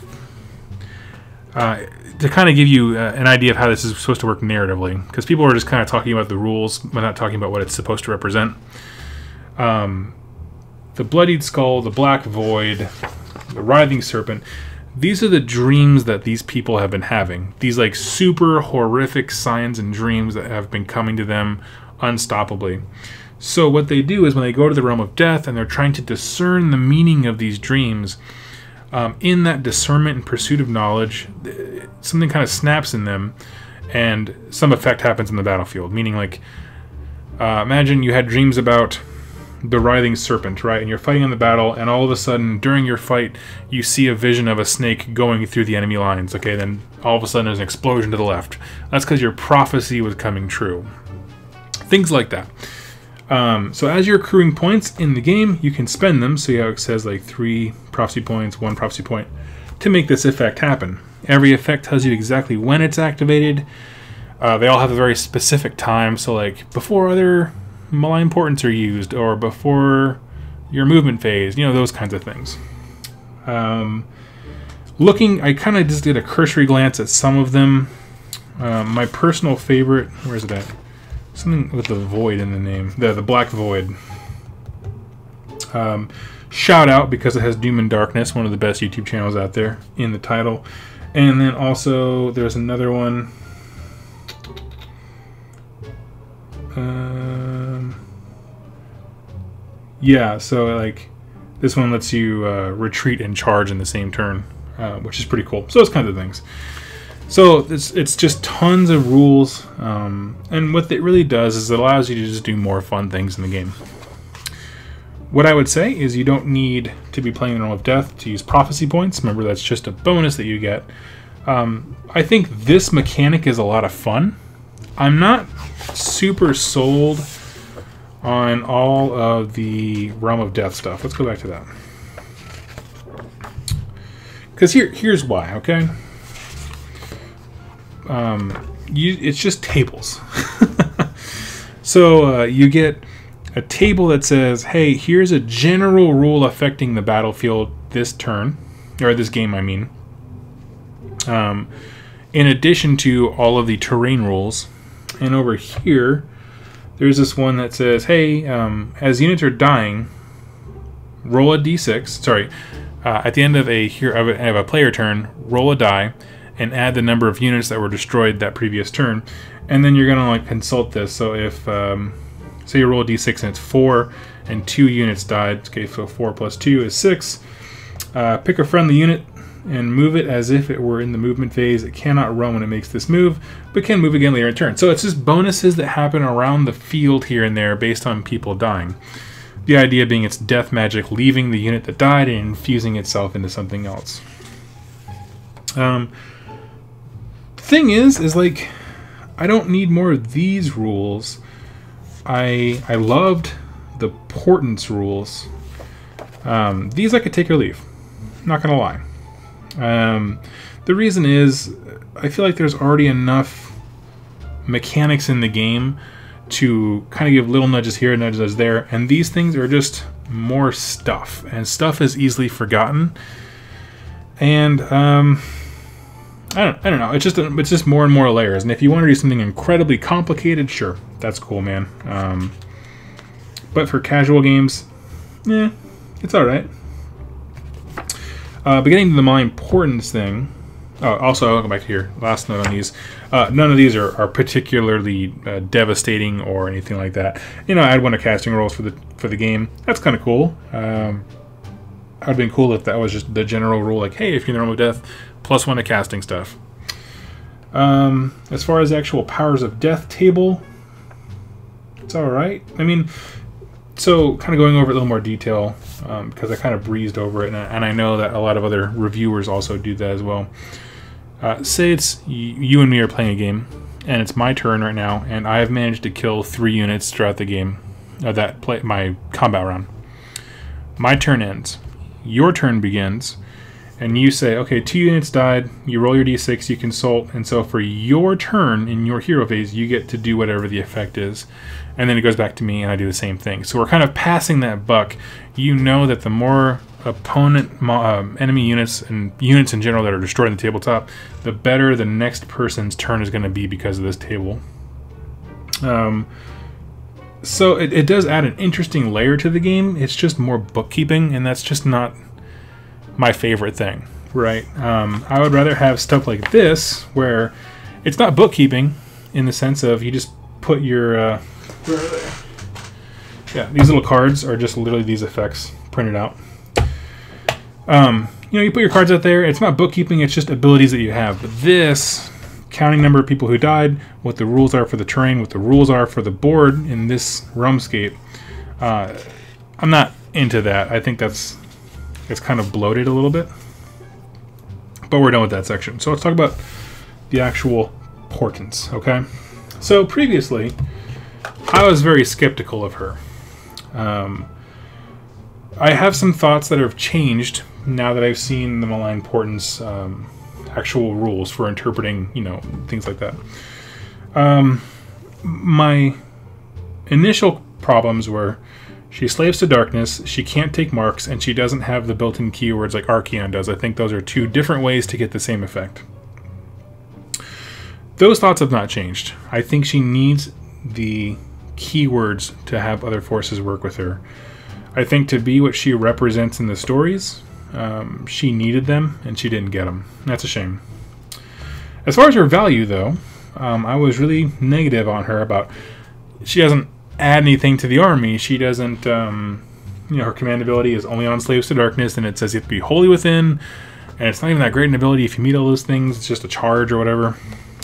to kind of give you an idea of how this is supposed to work narratively, because people are just kind of talking about the rules, but not talking about what it's supposed to represent. The Bloodied Skull, the Black Void, the Writhing Serpent, these are the dreams that these people have been having. These like super horrific signs and dreams that have been coming to them unstoppably. So what they do is when they go to the realm of death and they're trying to discern the meaning of these dreams, in that discernment and pursuit of knowledge, something kind of snaps in them and some effect happens in the battlefield. Meaning like, imagine you had dreams about the Writhing Serpent, right? And you're fighting in the battle, and all of a sudden, during your fight, you see a vision of a snake going through the enemy lines. Okay, then all of a sudden there's an explosion to the left. That's because your prophecy was coming true. Things like that. So as you're accruing points in the game, you can spend them. So how it says like 3 prophecy points, 1 prophecy point, to make this effect happen. Every effect tells you exactly when it's activated. They all have a very specific time. So like before other Malign Portents are used, or before your movement phase, you know, those kinds of things. I kind of just did a cursory glance at some of them. My personal favorite, where's it at? Something with the void in the name. The Black Void. Shout out because it has Doom and Darkness, one of the best YouTube channels out there, in the title. And then also there's another one. Yeah, so like this one lets you retreat and charge in the same turn, which is pretty cool. So those kinds of things. So it's just tons of rules, and what it really does is it allows you to just do more fun things in the game. What I would say is you don't need to be playing the Realm of Death to use prophecy points. Remember, that's just a bonus that you get. I think this mechanic is a lot of fun. I'm not super sold on all of the Realm of Death stuff. Let's go back to that. Because here's why, okay? It's just tables. So you get a table that says, hey, here's a general rule affecting the battlefield this turn, or this game, I mean. In addition to all of the terrain rules. And over here, there's this one that says, hey, as units are dying, roll a d6. Sorry, at the end of a player turn, roll a die and add the number of units that were destroyed that previous turn. And then you're going to like consult this. So if, say you roll a d6 and it's 4 and 2 units died, okay, so 4 plus 2 is 6. Pick a friendly unit and move it as if it were in the movement phase. It cannot run when it makes this move, but can move again later in turn. So it's just bonuses that happen around the field here and there based on people dying. The idea being it's death magic leaving the unit that died and infusing itself into something else. Thing is like, I don't need more of these rules. I loved the Portents rules. These I could take or leave. Not gonna lie. The reason is, I feel like there's already enough mechanics in the game to kind of give little nudges here, nudges there, and these things are just more stuff, and stuff is easily forgotten. And I don't know. It's just more and more layers. And if you want to do something incredibly complicated, sure, that's cool, man. But for casual games, yeah, it's all right. But getting to the Malign Portents thing. Oh, also, I'll go back to here. Last note on these. None of these are particularly devastating or anything like that. You know, I had 1 of casting rolls for the game. That's kind of cool. It would have been cool if that was just the general rule, like, hey, if you're in the Realm of Death, +1 of casting stuff. As far as the actual Powers of Death table, it's all right. I mean, so kind of going over it in a little more detail, because I kind of breezed over it, and I know that a lot of other reviewers also do that as well. Say it's you and me are playing a game, and it's my turn right now, and I have managed to kill 3 units throughout the game, my combat round. My turn ends. Your turn begins, and you say, okay, 2 units died, you roll your d6, you consult, and so for your turn in your hero phase, you get to do whatever the effect is. And then it goes back to me, and I do the same thing. So we're kind of passing that buck. You know that the more opponent enemy units and units in general that are destroyed in the tabletop, the better the next person's turn is going to be because of this table. So it does add an interesting layer to the game. It's just more bookkeeping, and that's just not my favorite thing, right? I would rather have stuff like this, where it's not bookkeeping in the sense of you just put your... where are they? Yeah, these little cards are just literally these effects printed out. You know, you put your cards out there. It's not bookkeeping. It's just abilities that you have. But this, counting number of people who died, what the rules are for the terrain, what the rules are for the board in this realmscape, I'm not into that. I think it's kind of bloated a little bit. But we're done with that section. So let's talk about the actual portents, okay? So previously, I was very skeptical of her. I have some thoughts that have changed now that I've seen the Malign Portents actual rules for interpreting, you know, things like that. My initial problems were she slaves to darkness, she can't take marks, and she doesn't have the built-in keywords like Archaeon does. I think those are 2 different ways to get the same effect. Those thoughts have not changed. I think she needs the keywords to have other forces work with her. I think to be what she represents in the stories, she needed them, and she didn't get them. That's a shame. As far as her value, though, I was really negative on her about she doesn't add anything to the army. She doesn't, you know, her command ability is only on Slaves to Darkness, and it says you have to be Holy Within, and it's not even that great an ability if you meet all those things. It's just a charge or whatever.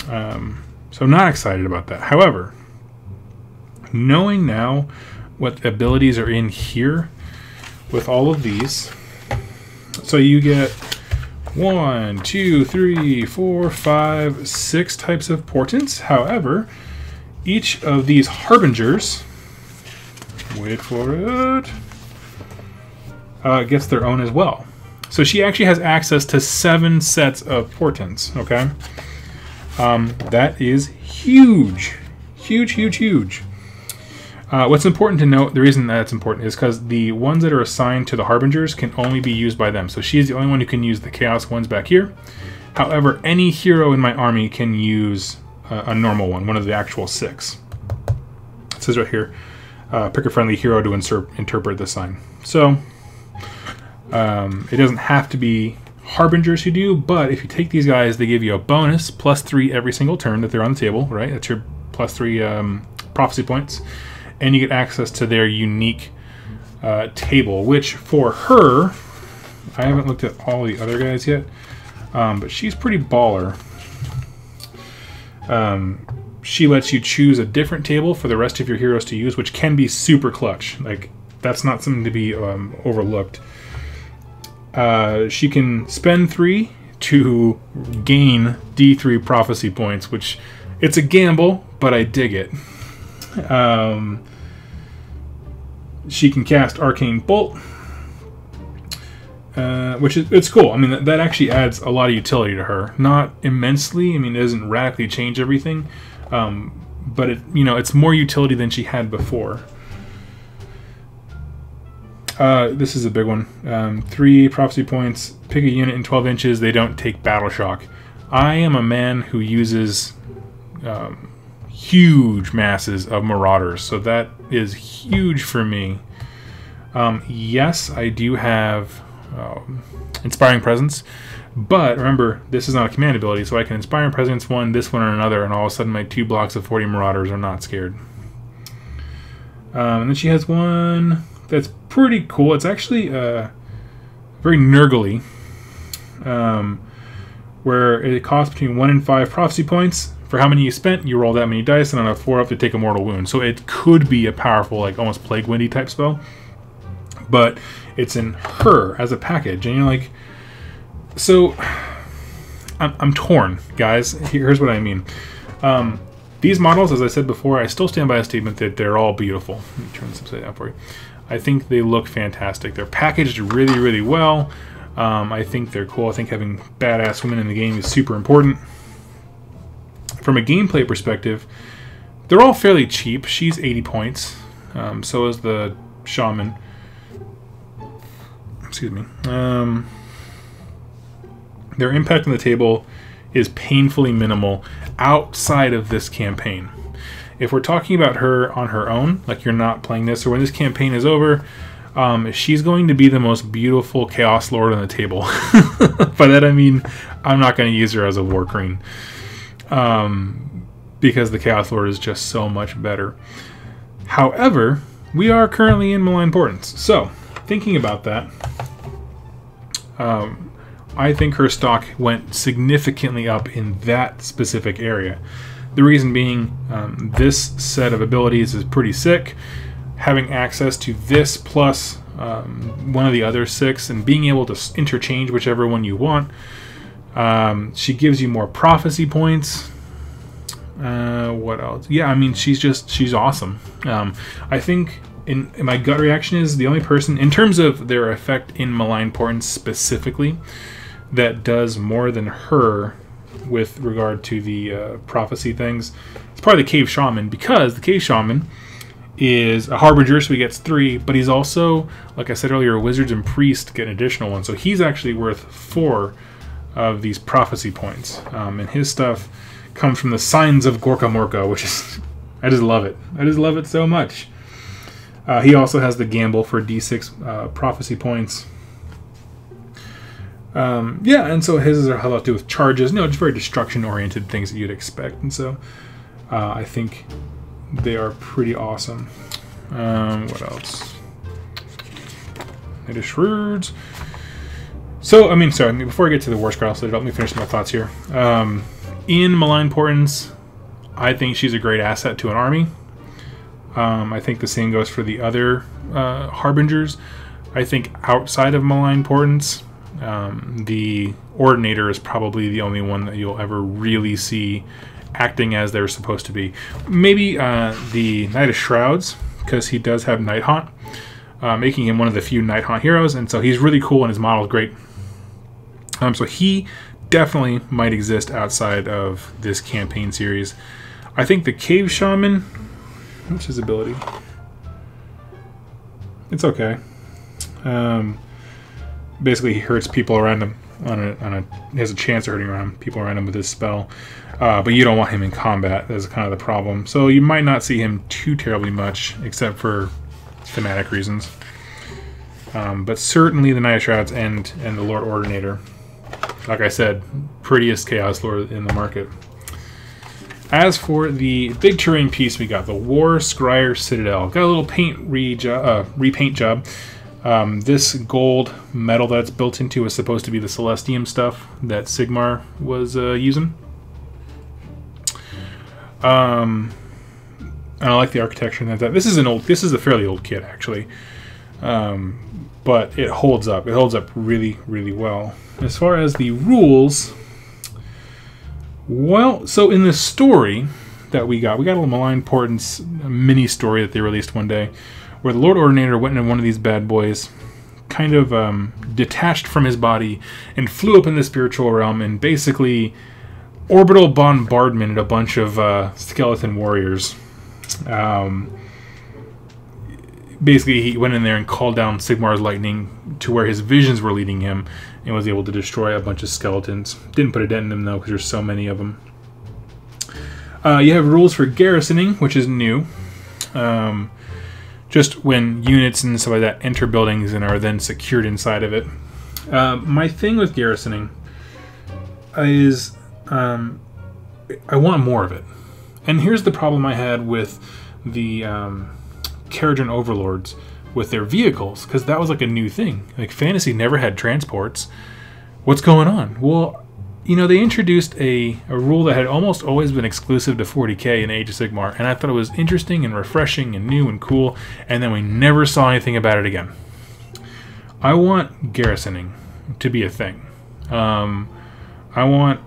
So I'm not excited about that. However, knowing now what abilities are in here, with all of these. So you get 1, 2, 3, 4, 5, 6 types of portents. However, each of these harbingers, wait for it, gets their own as well. So she actually has access to 7 sets of portents, okay? That is huge. Huge, huge, huge. What's important to note, the reason that's important is because the ones that are assigned to the harbingers can only be used by them. So she's the only one who can use the chaos ones back here. However, any hero in my army can use a normal one of the actual 6. It says right here, pick a friendly hero to interpret the sign. So it doesn't have to be harbingers who do, but if you take these guys, they give you a bonus +3 every single turn that they're on the table, right? That's your +3 prophecy points. And you get access to their unique table, which for her, I haven't looked at all the other guys yet, but she's pretty baller. She lets you choose a different table for the rest of your heroes to use, which can be super clutch. Like, that's not something to be overlooked. She can spend 3 to gain D3 prophecy points, which it's a gamble, but I dig it. She can cast Arcane Bolt, which it's cool. I mean, that actually adds a lot of utility to her. Not immensely. I mean, it doesn't radically change everything, but it's more utility than she had before. This is a big one. 3 prophecy points. Pick a unit in 12 inches. They don't take battle shock. I am a man who uses huge masses of marauders, so that is huge for me. Yes, I do have Inspiring Presence, but remember, this is not a command ability, so I can Inspiring Presence one, this one, or another, and all of a sudden my 2 blocks of 40 marauders are not scared. And then she has one that's pretty cool. It's actually very Nurgle-y, where it costs between 1 and 5 prophecy points. For how many you spent, you roll that many dice, and on a 4 up to take a mortal wound. So it could be a powerful, like almost Plague Windy type spell, but it's in her as a package, and you're like, so I'm torn, guys. Here's what I mean. These models, as I said before, I still stand by a statement that they're all beautiful. Let me turn this upside down for you. I think they look fantastic. They're packaged really, really well. I think they're cool. I think having badass women in the game is super important. From a gameplay perspective, they're all fairly cheap. She's 80 points. So is the shaman. Excuse me. Their impact on the table is painfully minimal outside of this campaign. If we're talking about her on her own, like you're not playing this, or when this campaign is over, she's going to be the most beautiful Chaos Lord on the table. By that I mean, I'm not going to use her as a War Queen. Because the Chaos Lord is just so much better. However, we are currently in Malign Portents. So, thinking about that, I think her stock went significantly up in that specific area. The reason being, this set of abilities is pretty sick. Having access to this plus one of the other 6 and being able to interchange whichever one you want. She gives you more prophecy points. What else? Yeah, I mean, she's awesome. I think in my gut reaction is the only person, in terms of their effect in Malign Portents specifically, that does more than her with regard to the prophecy things. It's probably the Cave Shaman, because the Cave Shaman is a Harbinger, so he gets 3, but he's also, like I said earlier, Wizards and Priests get an additional one, so he's actually worth 4 of these prophecy points. And his stuff comes from the Signs of Gorka Morka, which is, I just love it. I just love it so much. He also has the Gamble for D6 prophecy points. Yeah, and so his are a lot to do with charges. No, just very destruction-oriented things that you'd expect. And so I think they are pretty awesome. What else? It is Shrewds. So, I mean, before I get to the War Scroll, let me finish my thoughts here. In Malign Portents, I think she's a great asset to an army. I think the same goes for the other Harbingers. I think outside of Malign Portents, the Ordinator is probably the only one that you'll ever really see acting as they're supposed to be. Maybe the Knight of Shrouds, because he does have Night Haunt, making him one of the few Night Haunt heroes, and so he's really cool and his model is great. So he definitely might exist outside of this campaign series. I think the Cave Shaman, what's his ability? It's okay. Basically, he hurts people around him. He has a chance of hurting around people around him with his spell, but you don't want him in combat. That's kind of the problem. So you might not see him too terribly much, except for thematic reasons. But certainly the Knight of Shrouds and the Lord Ordinator. Like I said, prettiest Chaos Lord in the market. As for the big terrain piece, we got the War Scryer Citadel. Got a little repaint job. This gold metal that's built into is supposed to be the Celestium stuff that SIgmar was using. And I like the architecture and that. This is a fairly old kit actually, but it holds up. It holds up really, really well. As far as the rules, well, so in the story that we got a little Malign Portents mini story that they released one day, where the Lord Ordinator went into one of these bad boys, kind of detached from his body, and flew up in the spiritual realm and basically orbital bombardmented a bunch of skeleton warriors. Basically, he went in there and called down SIgmar's lightning to where his visions were leading him, and was able to destroy a bunch of skeletons. Didn't put a dent in them though, because there's so many of them. You have rules for garrisoning, which is new. Just when units and stuff like that enter buildings and are then secured inside of it. My thing with garrisoning is I want more of it. And here's the problem I had with the Kharadron Overlords with their vehicles, because that was like a new thing. Like, Fantasy never had transports. What's going on? Well, you know, they introduced a rule that had almost always been exclusive to 40k in Age of Sigmar, and I thought it was interesting and refreshing and new and cool, and then we never saw anything about it again. I want garrisoning to be a thing. I want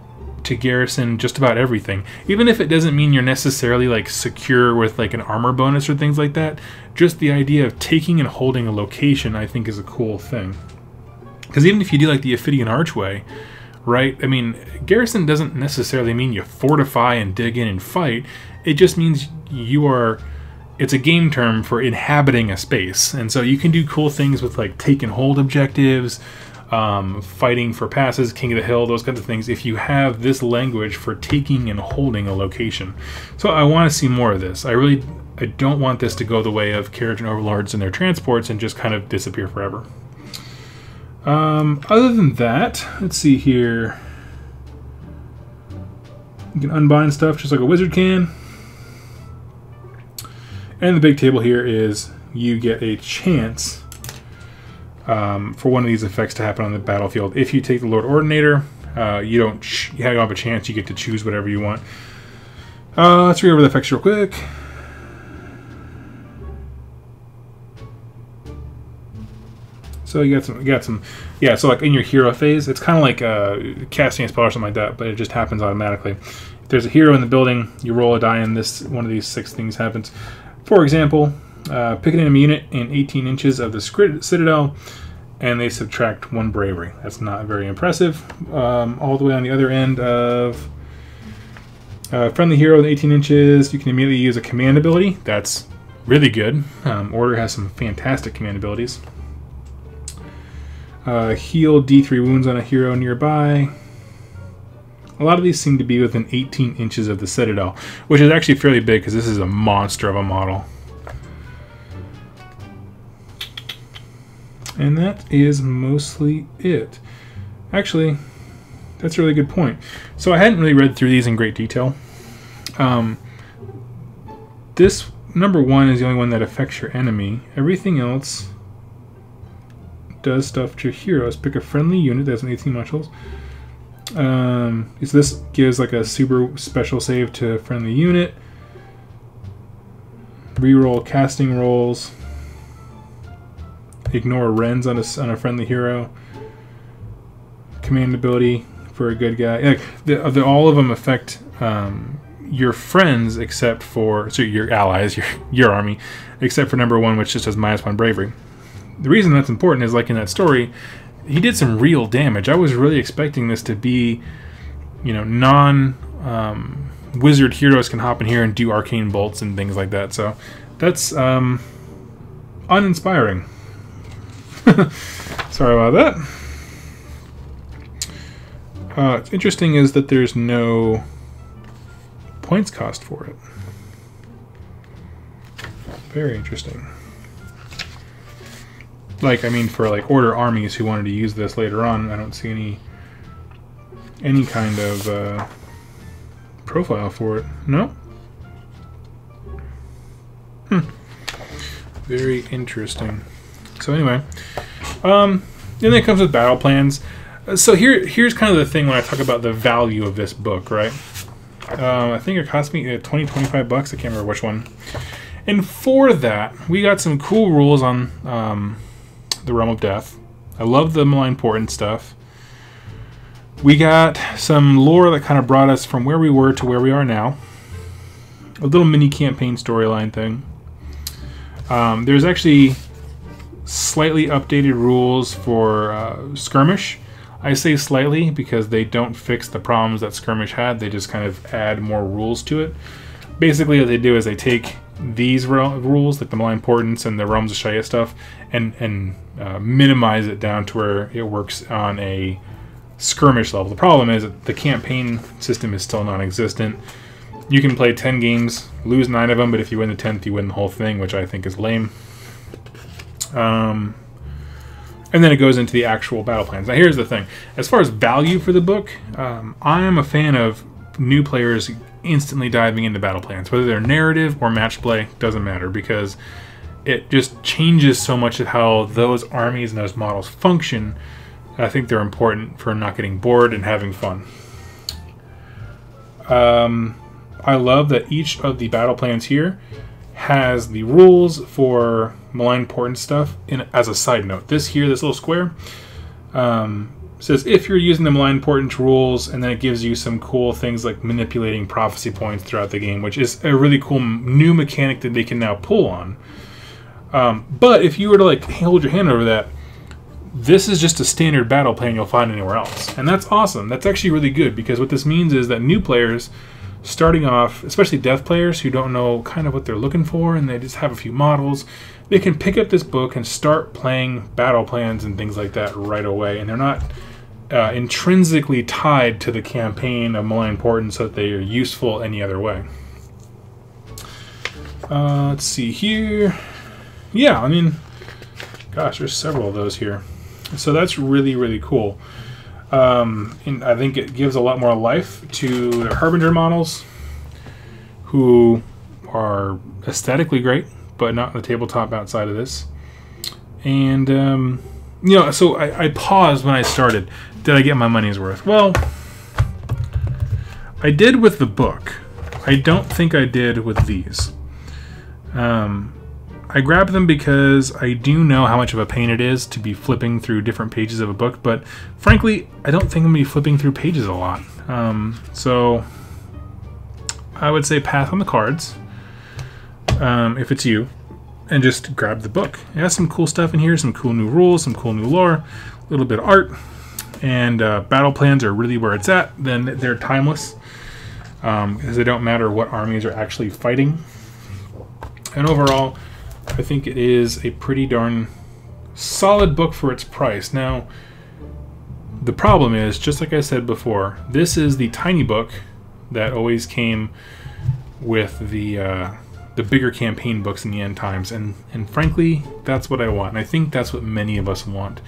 to garrison just about everything, even if it doesn't mean you're necessarily like secure with like an armor bonus or things like that. Just the idea of taking and holding a location, I think, is a cool thing. Because even if you do like the Ophidian Archway, right? I mean, garrison doesn't necessarily mean you fortify and dig in and fight. It just means it's a game term for inhabiting a space, and so you can do cool things with like take and hold objectives, fighting for passes, King of the Hill, those kinds of things, if you have this language for taking and holding a location. So I want to see more of this. I don't want this to go the way of Kharadron Overlords and their transports and just kind of disappear forever. Other than that, let's see here. You can unbind stuff just like a wizard can. And the big table here is you get a chance for one of these effects to happen on the battlefield. If you take the Lord Ordinator, you don't have a chance. You get to choose whatever you want. Let's read over the effects real quick. So you got some, yeah. So like in your hero phase, it's kind of like casting a spell or something like that, but it just happens automatically. If there's a hero in the building, you roll a die, and one of these 6 things happens. For example, pick an enemy unit in 18 inches of the Citadel, and they subtract 1 bravery. That's not very impressive. All the way on the other end of friendly hero in 18 inches, you can immediately use a command ability. That's really good. Order has some fantastic command abilities. Heal D3 wounds on a hero nearby. A lot of these seem to be within 18 inches of the Citadel, which is actually fairly big because this is a monster of a model. And that is mostly it. Actually, that's a really good point. So I hadn't really read through these in great detail. This number 1 is the only one that affects your enemy. Everything else does stuff to your heroes. Pick a friendly unit that has an 18 modules. So this gives like a super special save to a friendly unit. Reroll casting rolls. Ignore rends on a friendly hero. Command ability for a good guy. Like all of them affect your friends except for your allies, your army, except for number 1, which just has -1 bravery. The reason that's important is, like in that story, he did some real damage. I was really expecting this to be, you know, wizard heroes can hop in here and do arcane bolts and things like that. So that's uninspiring. Sorry about that. What's interesting is that there's no points cost for it. Very interesting. Like, I mean, for like order armies who wanted to use this later on, I don't see any kind of profile for it. No? Very interesting. So anyway, then it comes with battle plans. So here's kind of the thing when I talk about the value of this book, right? I think it cost me $20-25 bucks. I can't remember which one. And for that, we got some cool rules on the Realm of Death. I love the Malign Portents stuff. We got some lore that kind of brought us from where we were to where we are now. A little mini campaign storyline thing. There's actually slightly updated rules for Skirmish. I say slightly because they don't fix the problems that Skirmish had. They just kind of add more rules to it. Basically what they do is they take these rules, like the Malign Portents and the Realms of Shaya stuff, and minimize it down to where it works on a Skirmish level. The problem is that the campaign system is still non-existent. You can play 10 games, lose 9 of them, but if you win the 10th, you win the whole thing, which I think is lame. And then it goes into the actual battle plans. Now here's the thing. As far as value for the book, I am a fan of new players instantly diving into battle plans. Whether they're narrative or match play, doesn't matter, because it just changes so much of how those armies and those models function. I think they're important for not getting bored and having fun. I love that each of the battle plans here has the rules for Malign Portents stuff as a side note. This little square, says if you're using the Malign Portents rules, and then it gives you some cool things like manipulating prophecy points throughout the game, which is a really cool new mechanic that they can now pull on. But if you were to like hold your hand over that, this is just a standard battle plan you'll find anywhere else. And that's awesome. That's actually really good, because what this means is that new players starting off, especially death players who don't know kind of what they're looking for and they just have a few models, they can pick up this book and start playing battle plans and things like that right away. And they're not intrinsically tied to the campaign of Malign Portents so that they are useful any other way. Let's see here. Yeah, I mean, gosh, there's several of those here. So that's really, really cool. And I think it gives a lot more life to the Harbinger models, who are aesthetically great, but not the tabletop outside of this. And, you know, so I paused when I started. Did I get my money's worth? Well, I did with the book. I don't think I did with these. I grabbed them because I do know how much of a pain it is to be flipping through different pages of a book, but frankly, I don't think I'm going to be flipping through pages a lot. So I would say pass on the cards, if it's you, and just grab the book. It has some cool stuff in here, some cool new rules, some cool new lore, a little bit of art, and battle plans are really where it's at. Then they're timeless, because they don't matter what armies are actually fighting. And overall, I think it is a pretty darn solid book for its price. Now, the problem is, just like I said before, this is the tiny book that always came with the bigger campaign books in the end times, and frankly, that's what I want. And I think that's what many of us want.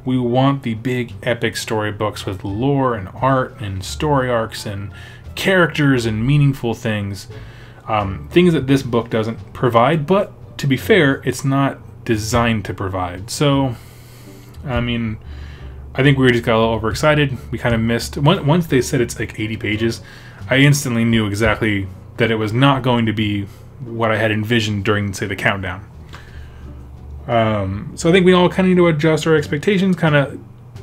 We want the big epic story books with lore and art and story arcs and characters and meaningful things. Things that this book doesn't provide, but to be fair, it's not designed to provide. So, I mean, I think we just got a little overexcited. We kind of missed. Once they said it's like 80 pages, I instantly knew exactly that it was not going to be what I had envisioned during, say, the countdown. So I think we all kind of need to adjust our expectations, kind of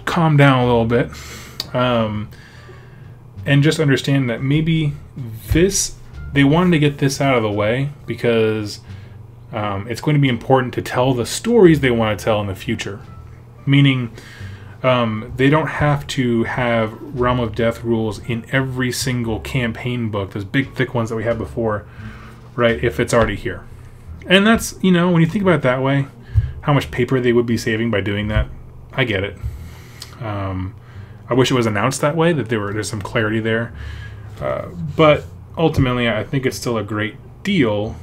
calm down a little bit, and just understand that maybe they wanted to get this out of the way because it's going to be important to tell the stories they want to tell in the future. Meaning, they don't have to have Realm of Death rules in every single campaign book, those big thick ones that we had before, right, if it's already here. And that's, you know, when you think about it that way, how much paper they would be saving by doing that, I get it. I wish it was announced that way, that there's some clarity there. But ultimately, I think it's still a great deal,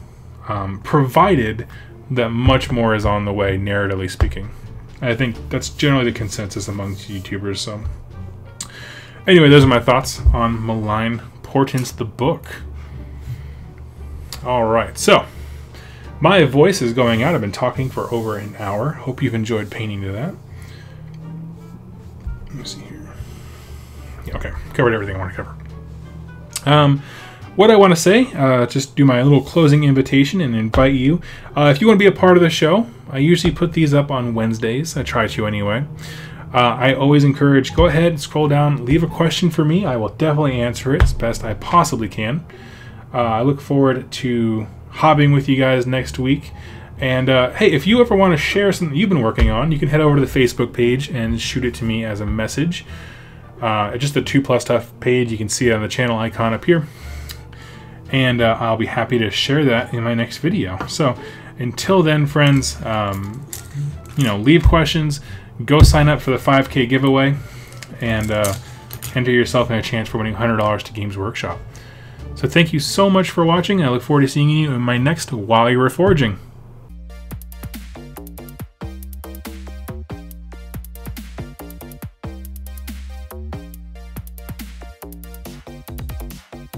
provided that much more is on the way, narratively speaking. I think that's generally the consensus amongst YouTubers. So, anyway, those are my thoughts on Malign Portents, the book. All right, so my voice is going out. I've been talking for over an hour. Hope you've enjoyed painting to that. Let me see here. Yeah, okay, covered everything I want to cover. What I want to say, just do my little closing invitation and invite you. If you want to be a part of the show, I usually put these up on Wednesdays. I try to anyway. I always encourage, go ahead, scroll down, leave a question for me. I will definitely answer it as best I possibly can. I look forward to hobbying with you guys next week. And hey, if you ever want to share something you've been working on, you can head over to the Facebook page and shoot it to me as a message. Just the 2+ Stuff page. You can see it on the channel icon up here. And I'll be happy to share that in my next video. So until then, friends, you know, leave questions, go sign up for the 5K giveaway, and enter yourself in a chance for winning $100 to Games Workshop. So thank you so much for watching. I look forward to seeing you in my next While You Were Forging.